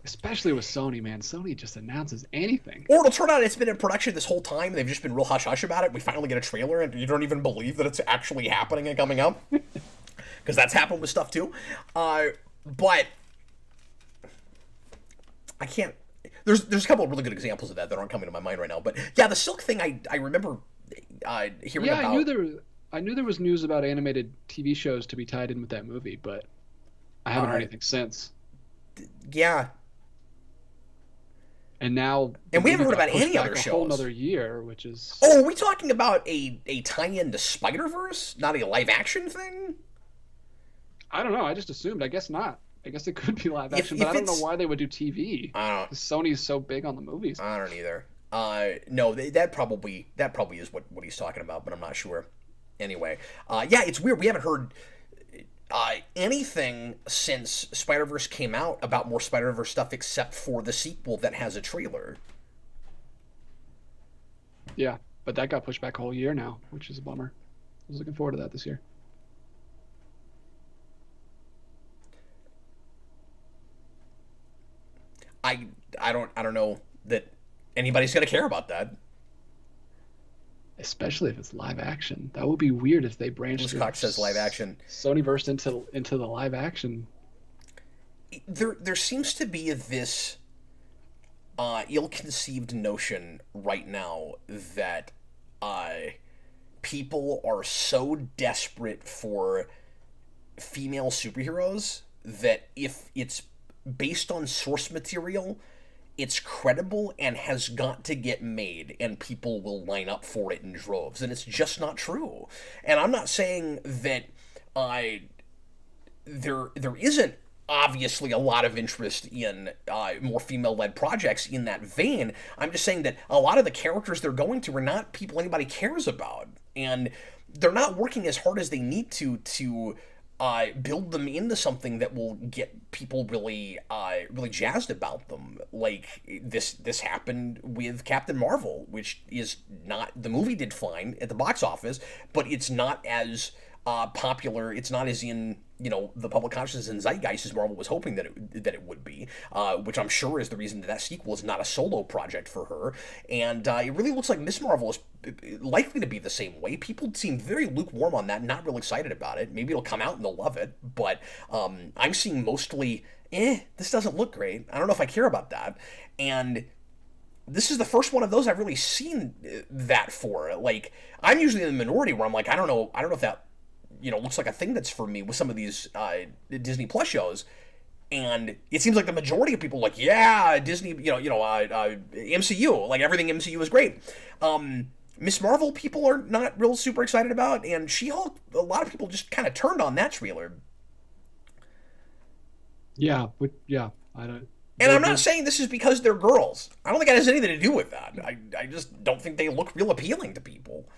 Especially with Sony, man. Sony just announces anything. Or it'll turn out it's been in production this whole time. They've just been real hush-hush about it. We finally get a trailer, and you don't even believe that it's actually happening and coming up. Because that's happened with stuff, too. But I can't... There's a couple of really good examples of that aren't coming to my mind right now. But yeah, the Silk thing, I remember hearing about. I knew there was news about animated TV shows to be tied in with that movie, but I haven't heard anything since. Yeah. And now, and we haven't heard about any other shows. A whole another year, which is. Oh, are we talking about a tie-in to Spider-Verse, not a live-action thing? I don't know. I just assumed. I guess not. I guess it could be live action, but I don't know why they would do TV. I don't know. Sony's so big on the movies. I don't either. No, that probably is what he's talking about, but I'm not sure. Anyway, yeah, it's weird. We haven't heard anything since Spider-Verse came out about more Spider-Verse stuff, except for the sequel that has a trailer. Yeah, but that got pushed back a whole year now, which is a bummer. I was looking forward to that this year. I don't know that anybody's gonna care about that. Especially if it's live action. That would be weird if they branched. Cox says live action. Sonyverse into the live action. There seems to be this ill-conceived notion right now that people are so desperate for female superheroes that if it's based on source material, it's credible and has got to get made, and people will line up for it in droves, and it's just not true. And I'm not saying that there isn't obviously a lot of interest in more female-led projects in that vein. I'm just saying that a lot of the characters they're going to are not people anybody cares about, and they're not working as hard as they need to build them into something that will get people really jazzed about them. Like this happened with Captain Marvel, which is not, the movie did fine at the box office, but it's not as popular. It's not as in the public consciousness and zeitgeist as Marvel was hoping that it would be, which I'm sure is the reason that sequel is not a solo project for her. And it really looks like Miss Marvel is likely to be the same way. People seem very lukewarm on that, not real excited about it. Maybe it'll come out and they'll love it, but I'm seeing mostly, this doesn't look great. I don't know if I care about that. And this is the first one of those I've really seen that for. Like, I'm usually in the minority where I'm like, I don't know if that looks like a thing that's for me with some of these Disney Plus shows. And it seems like the majority of people are like, yeah, Disney, MCU, like everything MCU is great. Miss Marvel, people are not real super excited about, and She-Hulk, a lot of people just kind of turned on that trailer. Yeah, I don't. And I'm not saying this is because they're girls. I don't think it has anything to do with that. I just don't think they look real appealing to people.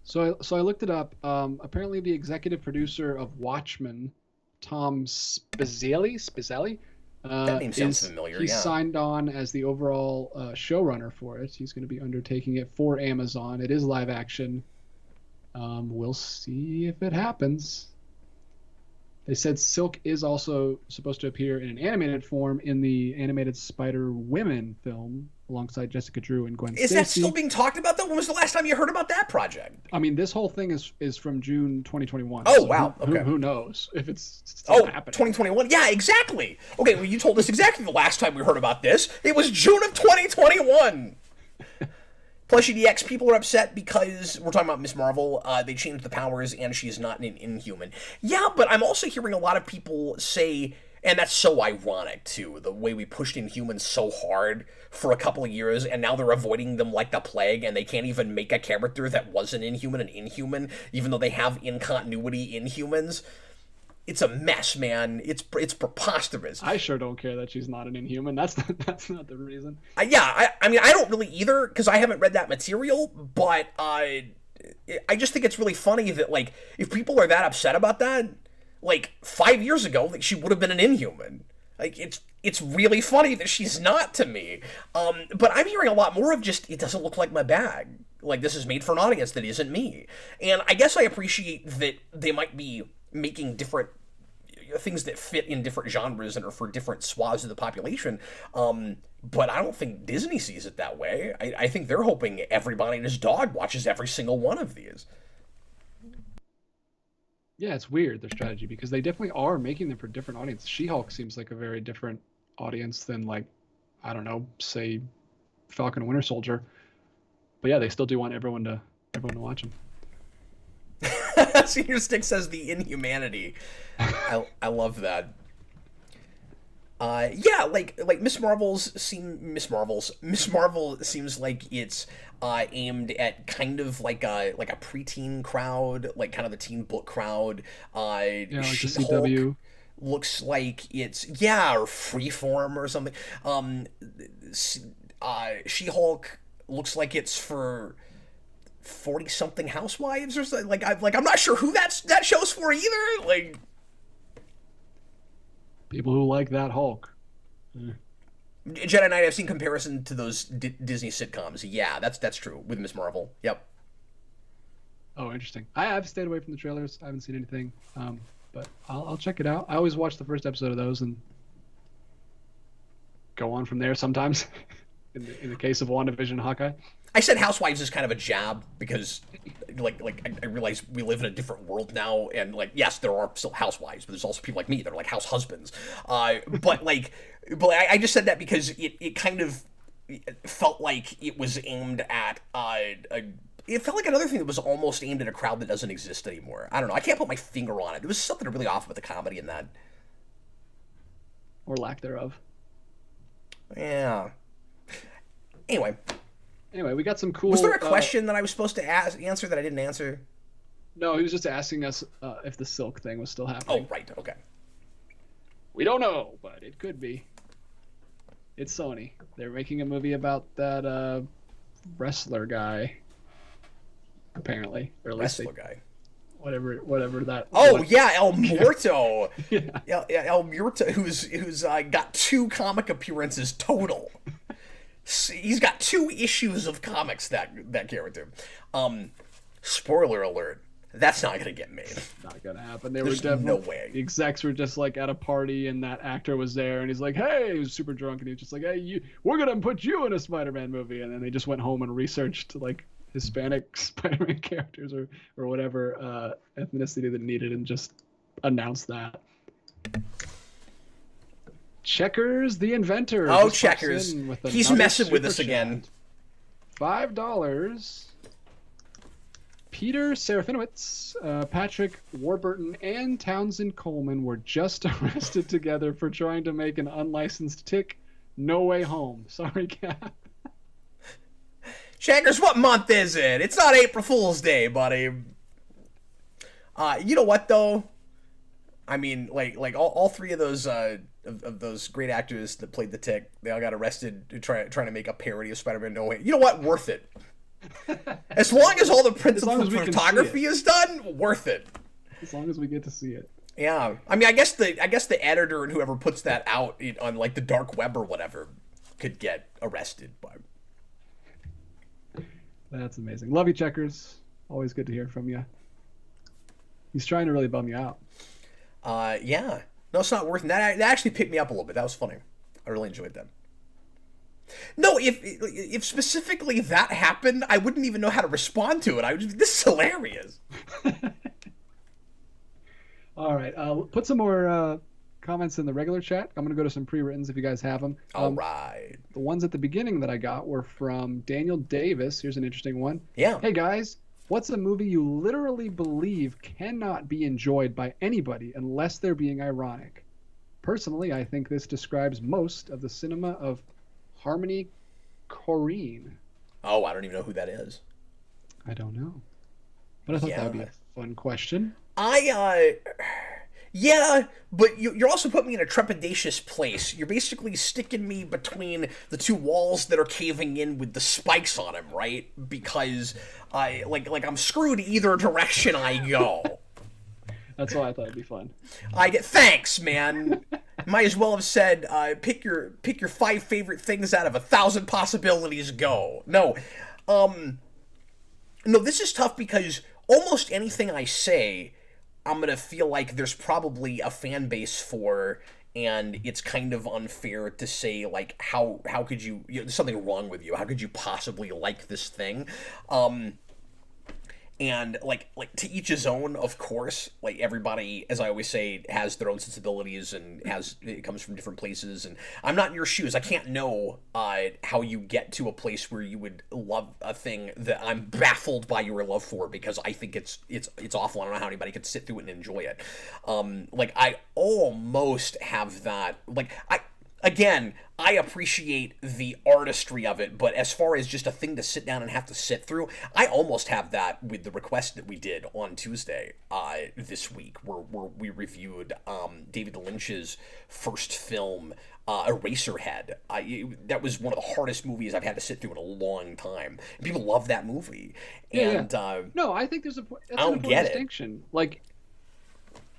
So I looked it up. Apparently, the executive producer of Watchmen, Tom Spezialy, that name sounds familiar. He's signed on as the overall showrunner for it. He's going to be undertaking it for Amazon. It is live action. We'll see if it happens. They said Silk is also supposed to appear in an animated form in the animated Spider-Women film alongside Jessica Drew and Gwen Stacy. Is that still being talked about, though? When was the last time you heard about that project? I mean, this whole thing is from June 2021. Oh, so wow. Okay. Who knows if it's still happening. 2021? Yeah, exactly. Okay, well, you told us exactly the last time we heard about this. It was June of 2021. Plushie DX, people are upset because we're talking about Miss Marvel. They changed the powers, and she's not an Inhuman. Yeah, but I'm also hearing a lot of people say, and that's so ironic, too, the way we pushed Inhumans so hard for a couple of years, and now they're avoiding them like the plague, and they can't even make a character that wasn't an Inhuman, even though they have in-continuity Inhumans. It's a mess, man. It's preposterous. I sure don't care that she's not an Inhuman. That's not the reason. I mean, I don't really either, because I haven't read that material, but I just think it's really funny that, like, if people are that upset about that, like, 5 years ago, like, she would have been an Inhuman. Like, it's really funny that she's not to me. But I'm hearing a lot more of just, it doesn't look like my bag. Like, this is made for an audience that isn't me. And I guess I appreciate that they might be making different things that fit in different genres and are for different swaths of the population. But I don't think Disney sees it that way. I think they're hoping everybody and his dog watches every single one of these. Yeah, it's weird, their strategy, because they definitely are making them for different audiences. She-Hulk seems like a very different audience than, like, I don't know, say Falcon and Winter Soldier. But yeah, they still do want everyone to watch them. Senior Stick says the inhumanity. I love that. Yeah, like Miss Marvel seems like it's aimed at kind of like a preteen crowd, like kind of a teen book crowd. Like the She-Hulk CW. looks like it's or Freeform or something. She-Hulk looks like it's for 40-something housewives or something. I'm not sure who that show's for either. Like, People who like that Hulk. Jedi Knight, I've seen comparison to those Disney sitcoms. Yeah, that's true with Miss Marvel. Yep. Oh, interesting. I've stayed away from the trailers. I haven't seen anything, but I'll check it out. I always watch the first episode of those and go on from there sometimes. in the case of WandaVision and Hawkeye. I said Housewives is kind of a jab because, I realize we live in a different world now, and yes, there are still housewives, but there's also people like me that are like house husbands. But I just said that because it kind of felt like it was aimed at it felt like another thing that was almost aimed at a crowd that doesn't exist anymore. I don't know. I can't put my finger on it. There was something really off with the comedy in that, or lack thereof. Yeah. Anyway, we got some cool... Was there a question that I was supposed to answer that I didn't answer? No, he was just asking us if the Silk thing was still happening. Oh, right. Okay. We don't know, but it could be. It's Sony. They're making a movie about that wrestler guy, apparently. Or at least wrestler guy. Whatever that... Oh, yeah, El Muerto. Yeah. El Muerto, who's got 2 comic appearances total. He's got 2 issues of comics, that character. Spoiler alert, that's not gonna get made. Not gonna happen. There's no way. The execs were just like at a party and that actor was there and he's like, hey, he was super drunk and he was just like, hey, we're gonna put you in a Spider-Man movie. And then they just went home and researched like Hispanic Spider-Man characters or whatever ethnicity that needed and just announced that. Checkers the Inventor. Oh, Checkers. He's messing with us again. $5. Peter Serafinowicz, Patrick Warburton, and Townsend Coleman were just arrested together for trying to make an unlicensed tick. No Way Home. Sorry, Cap. Checkers, what month is it? It's not April Fool's Day, buddy. You know what, though? I mean, like all 3 of those of those great actors that played the Tick, they all got arrested trying to make a parody of Spider-Man No Way. You know what? Worth it. As long as all the principal photography is done, worth it. As long as we get to see it. Yeah, I mean, I guess the editor and whoever puts that out on like the dark web or whatever could get arrested, but that's amazing. Love you, Checkers. Always good to hear from you. He's trying to really bum you out. Yeah. No, it's not worth it. That actually picked me up a little bit. That was funny. I really enjoyed that. No, if specifically that happened, I wouldn't even know how to respond to it. I would just, this is hilarious. All right. Put some more comments in the regular chat. I'm going to go to some pre-writtens if you guys have them. All right. The ones at the beginning that I got were from Daniel Davis. Here's an interesting one. Yeah. Hey, guys. What's a movie you literally believe cannot be enjoyed by anybody unless they're being ironic? Personally, I think this describes most of the cinema of Harmony Korine. Oh, I don't even know who that is. I don't know. But I thought that would be a fun question. Yeah, but you're also putting me in a trepidatious place. You're basically sticking me between the 2 walls that are caving in with the spikes on them, right? Because I'm screwed either direction I go. That's why I thought it'd be fun. Thanks, man. Might as well have said, pick your 5 favorite things out of 1,000 possibilities. Go. No, this is tough because almost anything I say, I'm gonna feel like there's probably a fan base for, and it's kind of unfair to say like how could there's something wrong with you. How could you possibly like this thing? And like to each his own, of course. Like everybody, as I always say, has their own sensibilities and it comes from different places. And I'm not in your shoes. I can't know how you get to a place where you would love a thing that I'm baffled by your love for, because I think it's awful. I don't know how anybody could sit through it and enjoy it. Like I almost have that. Like Again, I appreciate the artistry of it, but as far as just a thing to sit down and have to sit through, I almost have that with the request that we did on Tuesday this week, where we reviewed David Lynch's first film, Eraserhead. That was one of the hardest movies I've had to sit through in a long time. People love that movie. And no, I think that's I don't an important get distinction. Like,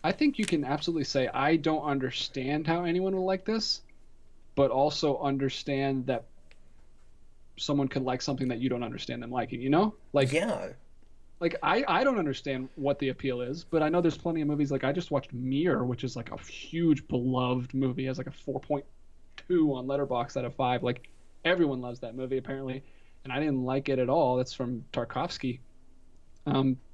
I think you can absolutely say, I don't understand how anyone will like this, but also understand that someone could like something that you don't understand them liking, you know? Like, yeah. Like, I don't understand what the appeal is, but I know there's plenty of movies. Like, I just watched Mirror, which is like a huge beloved movie. It has like a 4.2 on Letterboxd out of 5. Like, everyone loves that movie, apparently. And I didn't like it at all. That's from Tarkovsky.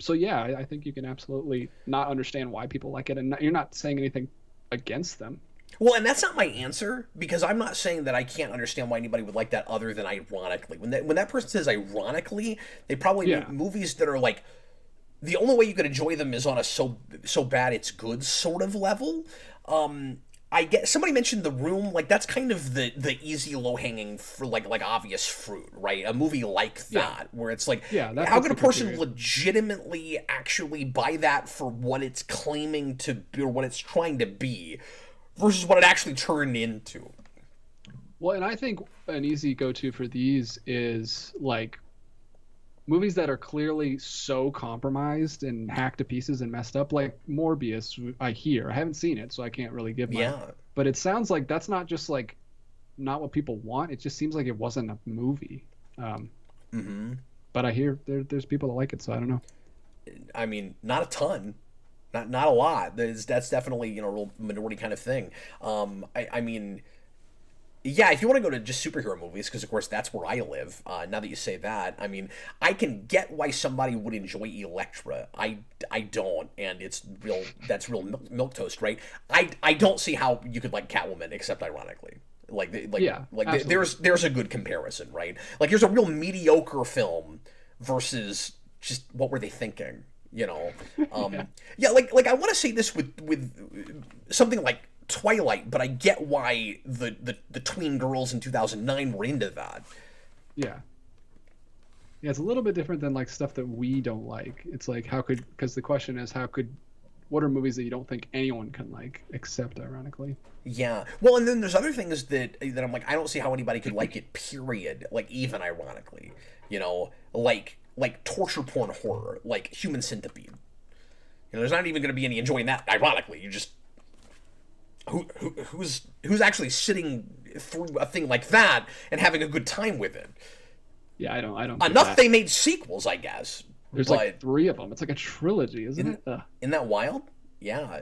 So, yeah, I think you can absolutely not understand why people like it. And you're not saying anything against them. Well, and that's not my answer, because I'm not saying that I can't understand why anybody would like that other than ironically. When that person says ironically, they probably mean movies that are like, the only way you can enjoy them is on a so bad it's good sort of level. I get somebody mentioned The Room, like that's kind of the easy low hanging for like obvious fruit, right? A movie like that where it's like, how could a person legitimately actually buy that for what it's claiming to be or what it's trying to be, versus what it actually turned into? Well, and I think an easy go-to for these is like movies that are clearly so compromised and hacked to pieces and messed up, like Morbius. I haven't seen it, so I can't really give my. But it sounds like that's not just like not what people want. It just seems like it wasn't a movie. But I hear there's people that like it, so I don't know. I mean, not a ton. Not a lot. That's definitely, a real minority kind of thing. I mean, yeah, if you want to go to just superhero movies, because of course that's where I live. Now that you say that, I mean, I can get why somebody would enjoy Elektra. I don't, and that's real milquetoast, right? I don't see how you could like Catwoman, except ironically. There's a good comparison, right? Like here's a real mediocre film versus just what were they thinking? Like I want to say this with something like Twilight, but I get why the tween girls in 2009 were into that. Yeah, it's a little bit different than like stuff that we don't like. It's like because the question is what are movies that you don't think anyone can like, except ironically? Yeah, well, and then there's other things that I'm like, I don't see how anybody could like it, period, like even ironically, like torture porn horror, like Human Centipede. There's not even going to be any enjoying that. Ironically, you just who's actually sitting through a thing like that and having a good time with it. Yeah, I don't. Enough they made sequels, I guess. There's like 3 of them. It's like a trilogy, isn't it? Isn't that wild? Yeah.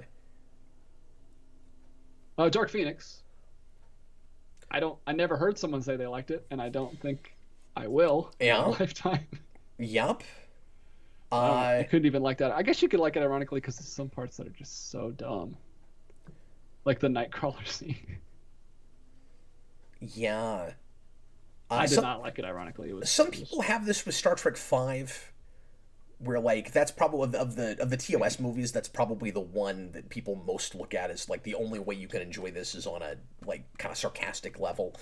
Dark Phoenix. I never heard someone say they liked it, and I don't think I will in my lifetime. Yup. I couldn't even like that. I guess you could like it ironically because there's some parts that are just so dumb. Like the Nightcrawler scene. Yeah. I did not like it ironically. Some people have this with Star Trek V, where like that's probably of the TOS movies, that's probably the one that people most look at as like the only way you can enjoy this is on a like kind of sarcastic level.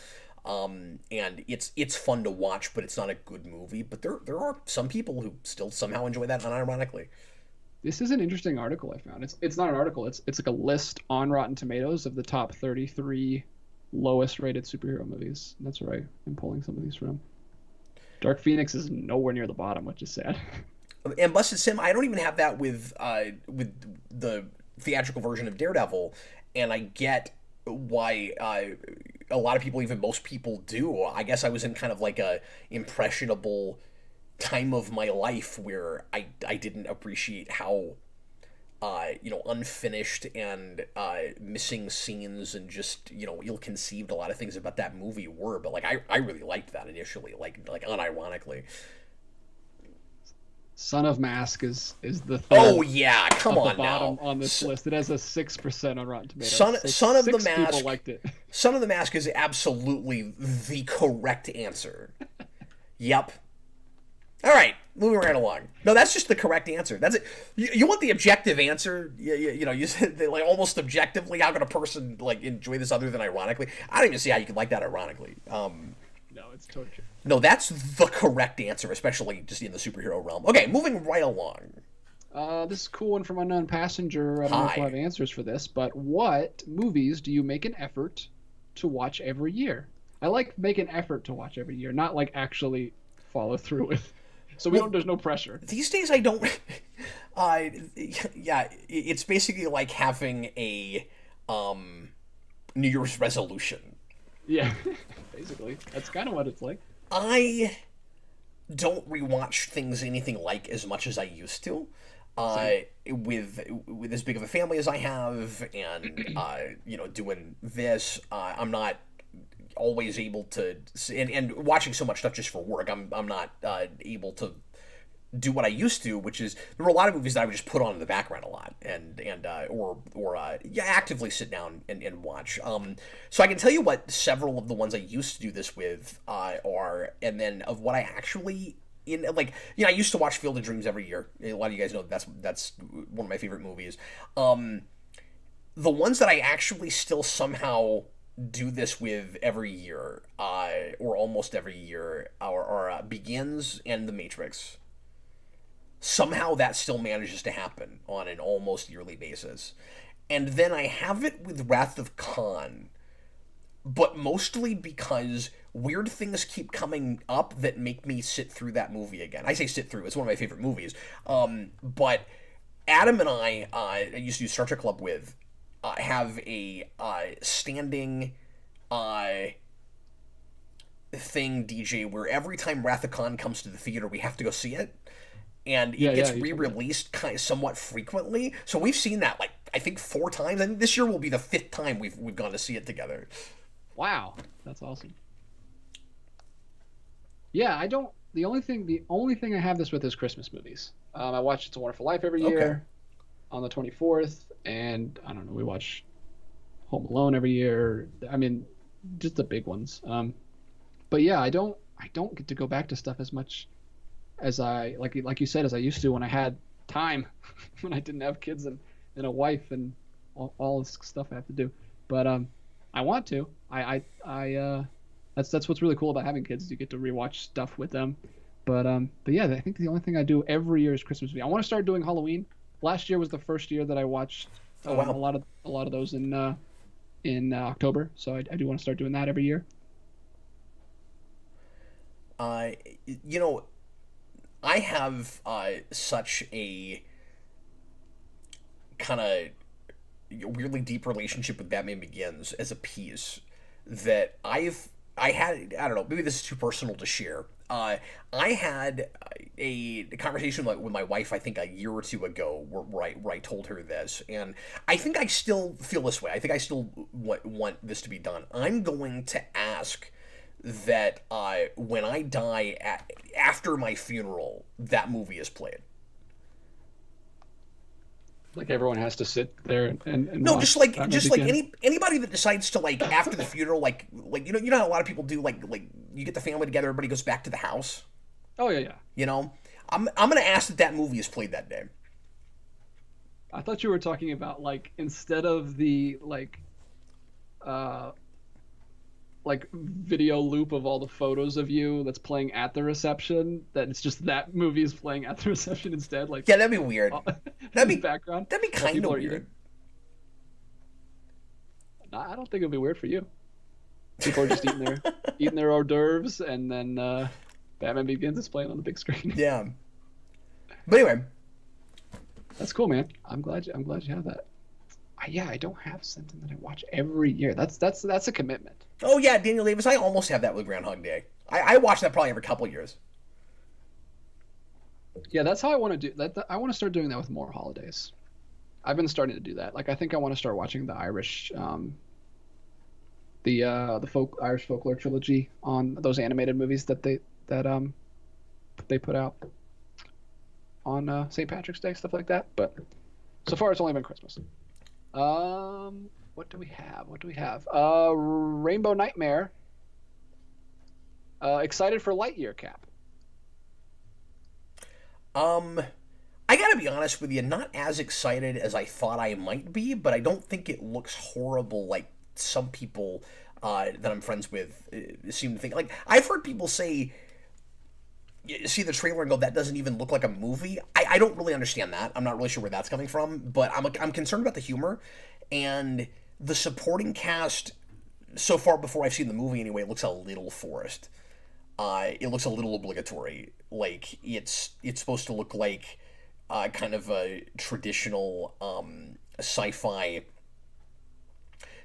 And it's fun to watch, but it's not a good movie. But there are some people who still somehow enjoy that unironically. This is an interesting article I found. It's not an article. It's like a list on Rotten Tomatoes of the top 33 lowest rated superhero movies. And that's where I'm pulling some of these from. Dark Phoenix is nowhere near the bottom, which is sad. And Busted Sim, I don't even have that with the theatrical version of Daredevil, and I get why a lot of people, even most people, do. I guess I was in kind of like a impressionable time of my life where I didn't appreciate how unfinished and missing scenes and just ill-conceived a lot of things about that movie were. But like I really liked that initially, like unironically. Son of Mask is the third. Oh yeah, come at on the bottom now. on this list. It has a 6% on Rotten Tomatoes. Son of the Six Mask. people liked it. Son of the Mask is absolutely the correct answer. Yep. All right, moving right along. No, that's just the correct answer. That's it. You want the objective answer? You know, you said like almost objectively. How can a person like enjoy this other than ironically? I don't even see how you could like that ironically. No, it's torture. No, that's the correct answer, especially just in the superhero realm. Okay, moving right along. This is a cool one from Unknown Passenger. I don't know if we'll have answers for this, but what movies do you make an effort to watch every year? I like make an effort to watch every year, not like actually follow through with. So there's no pressure. These days I don't. Yeah, it's basically like having a New Year's resolution. Yeah, basically. That's kind of what it's like. I don't rewatch things anything like as much as I used to. With as big of a family as I have, and you know, doing this, I'm not always able to, and watching so much stuff just for work, I'm not able to do what I used to, which is there were a lot of movies that I would just put on in the background a lot, or actively sit down and watch. So I can tell you what several of the ones I used to do this with are, and then of what I actually like, you know, I used to watch Field of Dreams every year. A lot of you guys know that's one of my favorite movies. The ones that I actually still somehow do this with every year, or almost every year, are Begins and The Matrix. Somehow that still manages to happen on an almost yearly basis. And then I have it with Wrath of Khan, but mostly because weird things keep coming up that make me sit through that movie again. I say sit through, it's one of my favorite movies. But Adam and I used to do Star Trek Club with, have a standing thing, DJ, where every time Wrath of Khan comes to the theater, we have to go see it. And it gets re-released kind of somewhat frequently. So we've seen that, like, I think 4 times. I think this year will be the 5th time we've gone to see it together. Wow, that's awesome. Yeah, the only thing I have this with is Christmas movies. I watch It's a Wonderful Life every year on the 24th, and I don't know, we watch Home Alone every year. I mean, just the big ones. But yeah, I don't get to go back to stuff as much as I like you said, as I used to when I had time, when I didn't have kids and a wife and all this stuff I have to do. But I want to. That's what's really cool about having kids, is you get to rewatch stuff with them. But yeah, I think the only thing I do every year is Christmas movie. I want to start doing Halloween. Last year was the first year that I watched a lot of those in October. So I do want to start doing that every year. You know, I have such a kind of weirdly deep relationship with Batman Begins as a piece that I don't know, maybe this is too personal to share. I had a conversation with my wife, I think a year or two ago, where I told her this, and I think I still feel this way. I think I still want this to be done. I'm going to ask that when I die, after my funeral, that movie is played. Like everyone has to sit there and no, watch just like Begins. anybody that decides to, like, after the funeral, like you know how a lot of people do, like you get the family together, everybody goes back to the house. Oh yeah. You know, I'm gonna ask that movie is played that day. I thought you were talking about, like, instead of the like video loop of all the photos of you that's playing at the reception, that it's just that movie is playing at the reception instead. Like, yeah, that'd be weird. That'd be background. That'd be kind of weird. I don't think it'd be weird for you. People are just eating their hors d'oeuvres, and then Batman Begins is playing on the big screen. Yeah. But anyway, that's cool, man. I'm glad you have that. I don't have something that I watch every year. That's a commitment. Oh yeah, Daniel Davis. I almost have that with Groundhog Day. I watch that probably every couple of years. Yeah, that's how I want to do that. I want to start doing that with more holidays. I've been starting to do that. Like, I think I want to start watching the Irish, the Irish folklore trilogy on those animated movies that they put out. on St. Patrick's Day, stuff like that. But so far, it's only been Christmas. What do we have? Rainbow Nightmare. Excited for Lightyear, Cap. I gotta be honest with you, not as excited as I thought I might be, but I don't think it looks horrible like some people that I'm friends with seem to think. Like, I've heard people say, see the trailer and go, that doesn't even look like a movie. I don't really understand that. I'm not really sure where that's coming from, but I'm concerned about the humor and the supporting cast. So far, before I've seen the movie anyway, it looks a little forced. It looks a little obligatory. Like, it's supposed to look like kind of a traditional sci-fi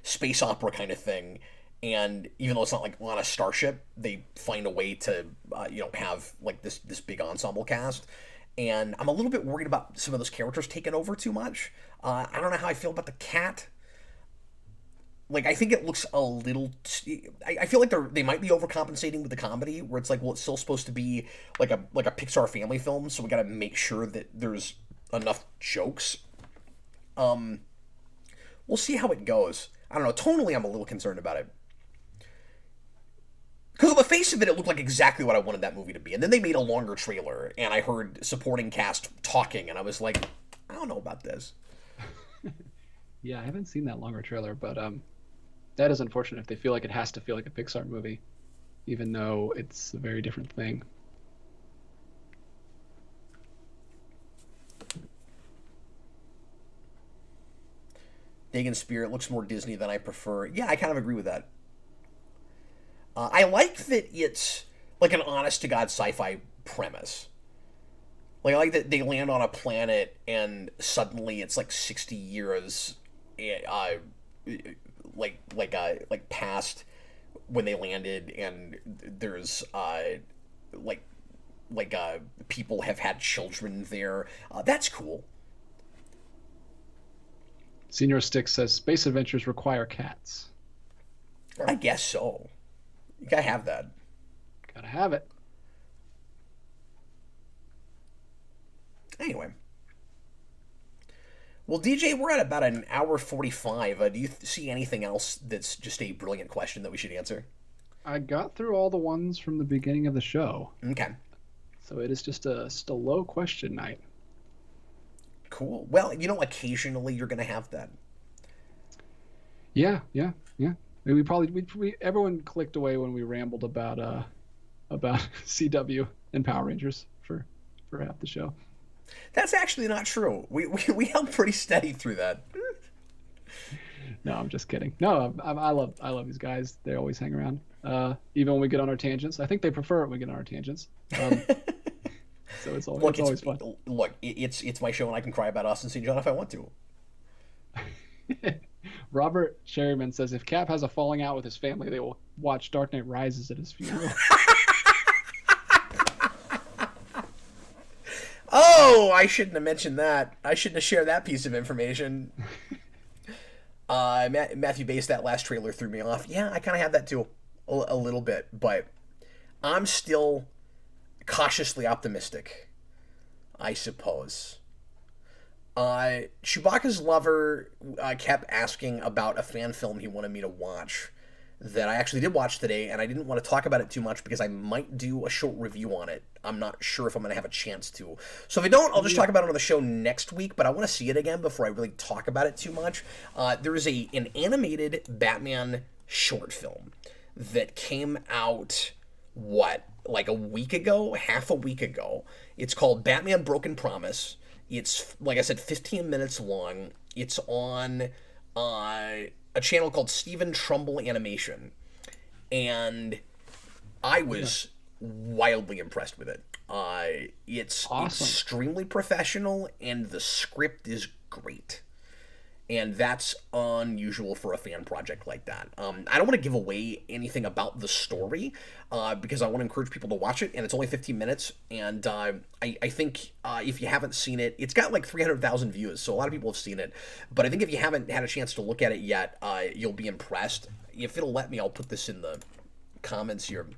space opera kind of thing. And even though it's not like on a starship, they find a way to have like this big ensemble cast. And I'm a little bit worried about some of those characters taking over too much. I don't know how I feel about the cat. Like, I think it looks a little... I feel like they might be overcompensating with the comedy, where it's like, well, it's still supposed to be like a Pixar family film, so we gotta make sure that there's enough jokes. We'll see how it goes. I don't know. Tonally, I'm a little concerned about it. Because on the face of it, it looked like exactly what I wanted that movie to be. And then they made a longer trailer, and I heard supporting cast talking, and I was like, I don't know about this. Yeah, I haven't seen that longer trailer, but that is unfortunate if they feel like it has to feel like a Pixar movie, even though it's a very different thing. Dagon Spirit looks more Disney than I prefer. Yeah, I kind of agree with that. I like that it's like an honest-to-God sci-fi premise. Like, I like that they land on a planet and suddenly it's like 60 years, like past when they landed, and there's people have had children there. That's cool. Senior Stick says space adventures require cats. I guess so. You gotta have that. Gotta have it. Anyway. Well, DJ, we're at about an hour 45. Do you see anything else that's just a brilliant question that we should answer? I got through all the ones from the beginning of the show. Okay. So it is just a low question night. Cool. Well, occasionally you're going to have that. Yeah. We everyone clicked away when we rambled about CW and Power Rangers for half the show. That's actually not true. We held pretty steady through that. No, I'm just kidding. No, I love these guys. They always hang around. Even when we get on our tangents. I think they prefer it when we get on our tangents. So it's always fun. Look, it's my show, and I can cry about Austin St. John if I want to. Robert Sherryman says if Cap has a falling out with his family, they will watch Dark Knight Rises at his funeral. Oh, I shouldn't have mentioned that. I shouldn't have shared that piece of information. Matthew Bass, that last trailer threw me off. Yeah, I kind of have that too, a little bit, but I'm still cautiously optimistic, I suppose. Chewbacca's lover kept asking about a fan film he wanted me to watch that I actually did watch today, and I didn't want to talk about it too much because I might do a short review on it. I'm not sure if I'm going to have a chance to. So if I don't, I'll just talk about it on the show next week, but I want to see it again before I really talk about it too much. There is an animated Batman short film that came out, like a week ago? Half a week ago. It's called Batman Broken Promise. It's, like I said, 15 minutes long. It's on a channel called Stephen Trumbull Animation. And I was wildly impressed with it. It's awesome. Extremely professional, and the script is great. And that's unusual for a fan project like that. I don't want to give away anything about the story because I want to encourage people to watch it, and it's only 15 minutes. And I think if you haven't seen it, it's got like 300,000 views, so a lot of people have seen it. But I think if you haven't had a chance to look at it yet, you'll be impressed. If it'll let me, I'll put this in the comments here.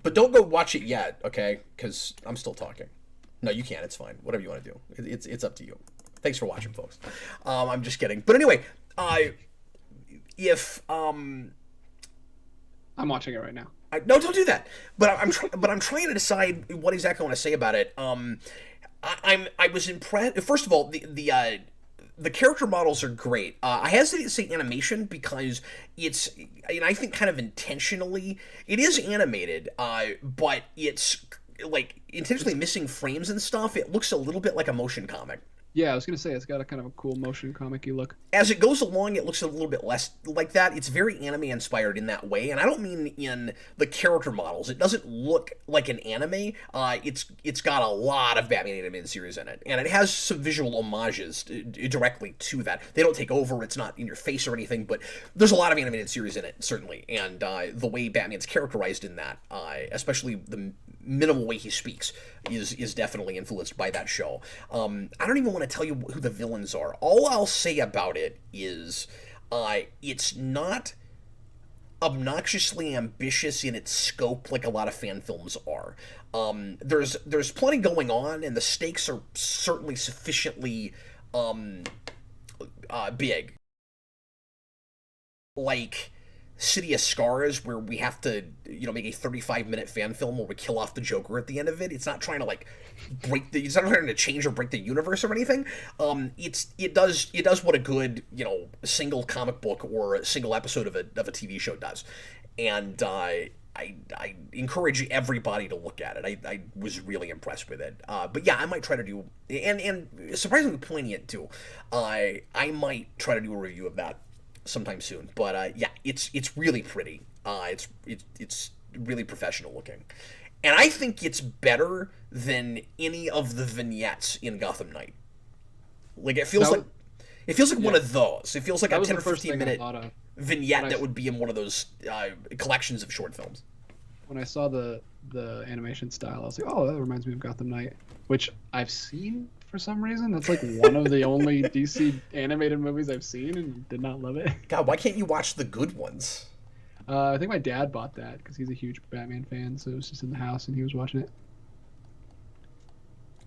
But don't go watch it yet, okay? Because I'm still talking. No, you can't. It's fine. Whatever you want to do. It's up to you. Thanks for watching, folks. I'm just kidding. But anyway, if I'm watching it right now. No, don't do that. But I'm trying to decide what exactly I want to say about it. I was impressed. First of all, the character models are great. I hesitate to say animation because it's, and I think kind of intentionally, it is animated, but it's like intentionally missing frames and stuff. It looks a little bit like a motion comic. Yeah, I was going to say, it's got a kind of a cool motion comic-y look. As it goes along, it looks a little bit less like that. It's very anime-inspired in that way, and I don't mean in the character models. It doesn't look like an anime. It's got a lot of Batman animated series in it, and it has some visual homages directly to that. They don't take over. It's not in your face or anything, but there's a lot of animated series in it, certainly, and the way Batman's characterized in that, especially the minimal way he speaks, is definitely influenced by that show. I don't even want to tell you who the villains are. All I'll say about it is it's not obnoxiously ambitious in its scope like a lot of fan films are. There's plenty going on, and the stakes are certainly sufficiently big. Like City of Scars, where we have to, make a 35-minute fan film where we kill off the Joker at the end of it. It's not trying to it's not trying to change or break the universe or anything. It does what a good, single comic book or a single episode of a TV show does, and I encourage everybody to look at it. I was really impressed with it. But yeah, I might try to do, and surprisingly poignant too. I might try to do a review of that sometime soon. But yeah, it's really pretty. It's really professional looking, and I think it's better than any of the vignettes in Gotham Knight. Like it feels like one of those. It feels like a 10 or 15-minute vignette that would be in one of those collections of short films. When I saw the animation style, I was like, oh, that reminds me of Gotham Knight, which I've seen for some reason. That's like one of the only DC animated movies I've seen and did not love it. God, why can't you watch the good ones? I think my dad bought that because he's a huge Batman fan, so it was just in the house and he was watching it.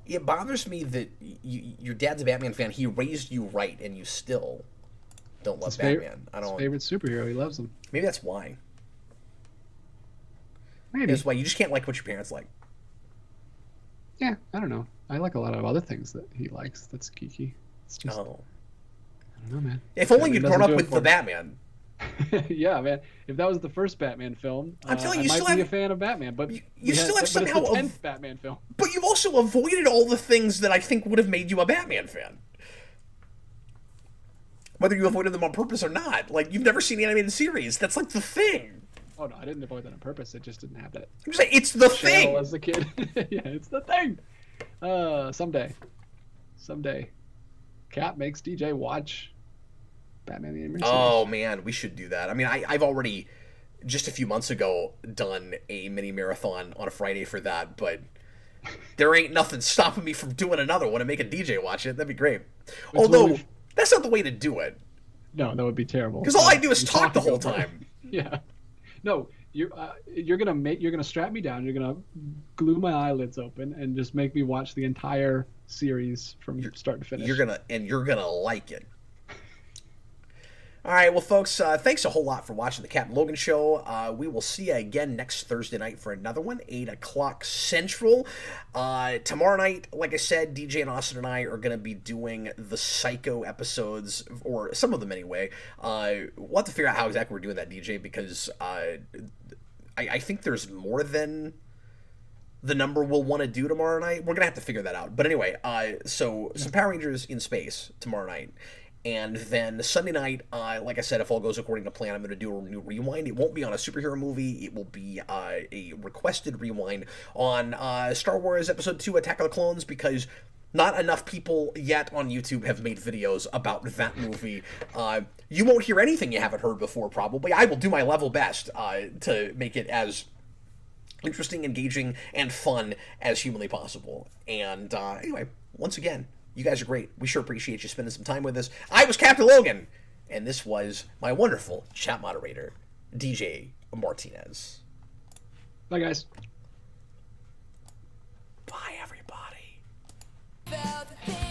It bothers me that your dad's a Batman fan. He raised you right, and you still don't love Batman. His favorite superhero. He loves him. Maybe that's why. Maybe that's why you just can't like what your parents like. Yeah, I don't know. I like a lot of other things that he likes. That's geeky. It's just, I don't know, man. If only you'd grown up with the Batman. Yeah, man. If that was the first Batman film, I'm telling you, I might be a fan of Batman. But you still have somehow the 10th Batman film. But you've also avoided all the things that I think would have made you a Batman fan. Whether you avoided them on purpose or not, like you've never seen the animated series. That's like the thing. Oh no, I didn't avoid that on purpose. I just didn't have that. I'm saying it's the thing. As a kid, yeah, it's the thing. Someday, Cap makes DJ watch Batman the Animated Series. Oh man, we should do that. I mean, I've already just a few months ago done a mini marathon on a Friday for that, but there ain't nothing stopping me from doing another one and make a DJ watch it. That'd be great. Although that's not the way to do it. No, that would be terrible. Because all I do is talk the whole time. Yeah. No, you're gonna strap me down. You're gonna glue my eyelids open and just make me watch the entire series from start to finish. You're gonna like it. All right, well, folks, thanks a whole lot for watching the Captain Logan Show. We will see you again next Thursday night for another one, 8 o'clock Central. Tomorrow night, like I said, DJ and Austin and I are going to be doing the Psycho episodes, or some of them anyway. We'll have to figure out how exactly we're doing that, DJ, because I think there's more than the number we'll want to do tomorrow night. We're going to have to figure that out. But anyway, so some Power Rangers in space tomorrow night. And then Sunday night, like I said, if all goes according to plan, I'm going to do a new rewind. It won't be on a superhero movie. It will be a requested rewind on Star Wars Episode 2, Attack of the Clones, because not enough people yet on YouTube have made videos about that movie. You won't hear anything you haven't heard before, probably. I will do my level best to make it as interesting, engaging, and fun as humanly possible. And anyway, once again, you guys are great. We sure appreciate you spending some time with us. I was Captain Logan, and this was my wonderful chat moderator, DJ Martinez. Bye, guys. Bye, everybody. Felt the thing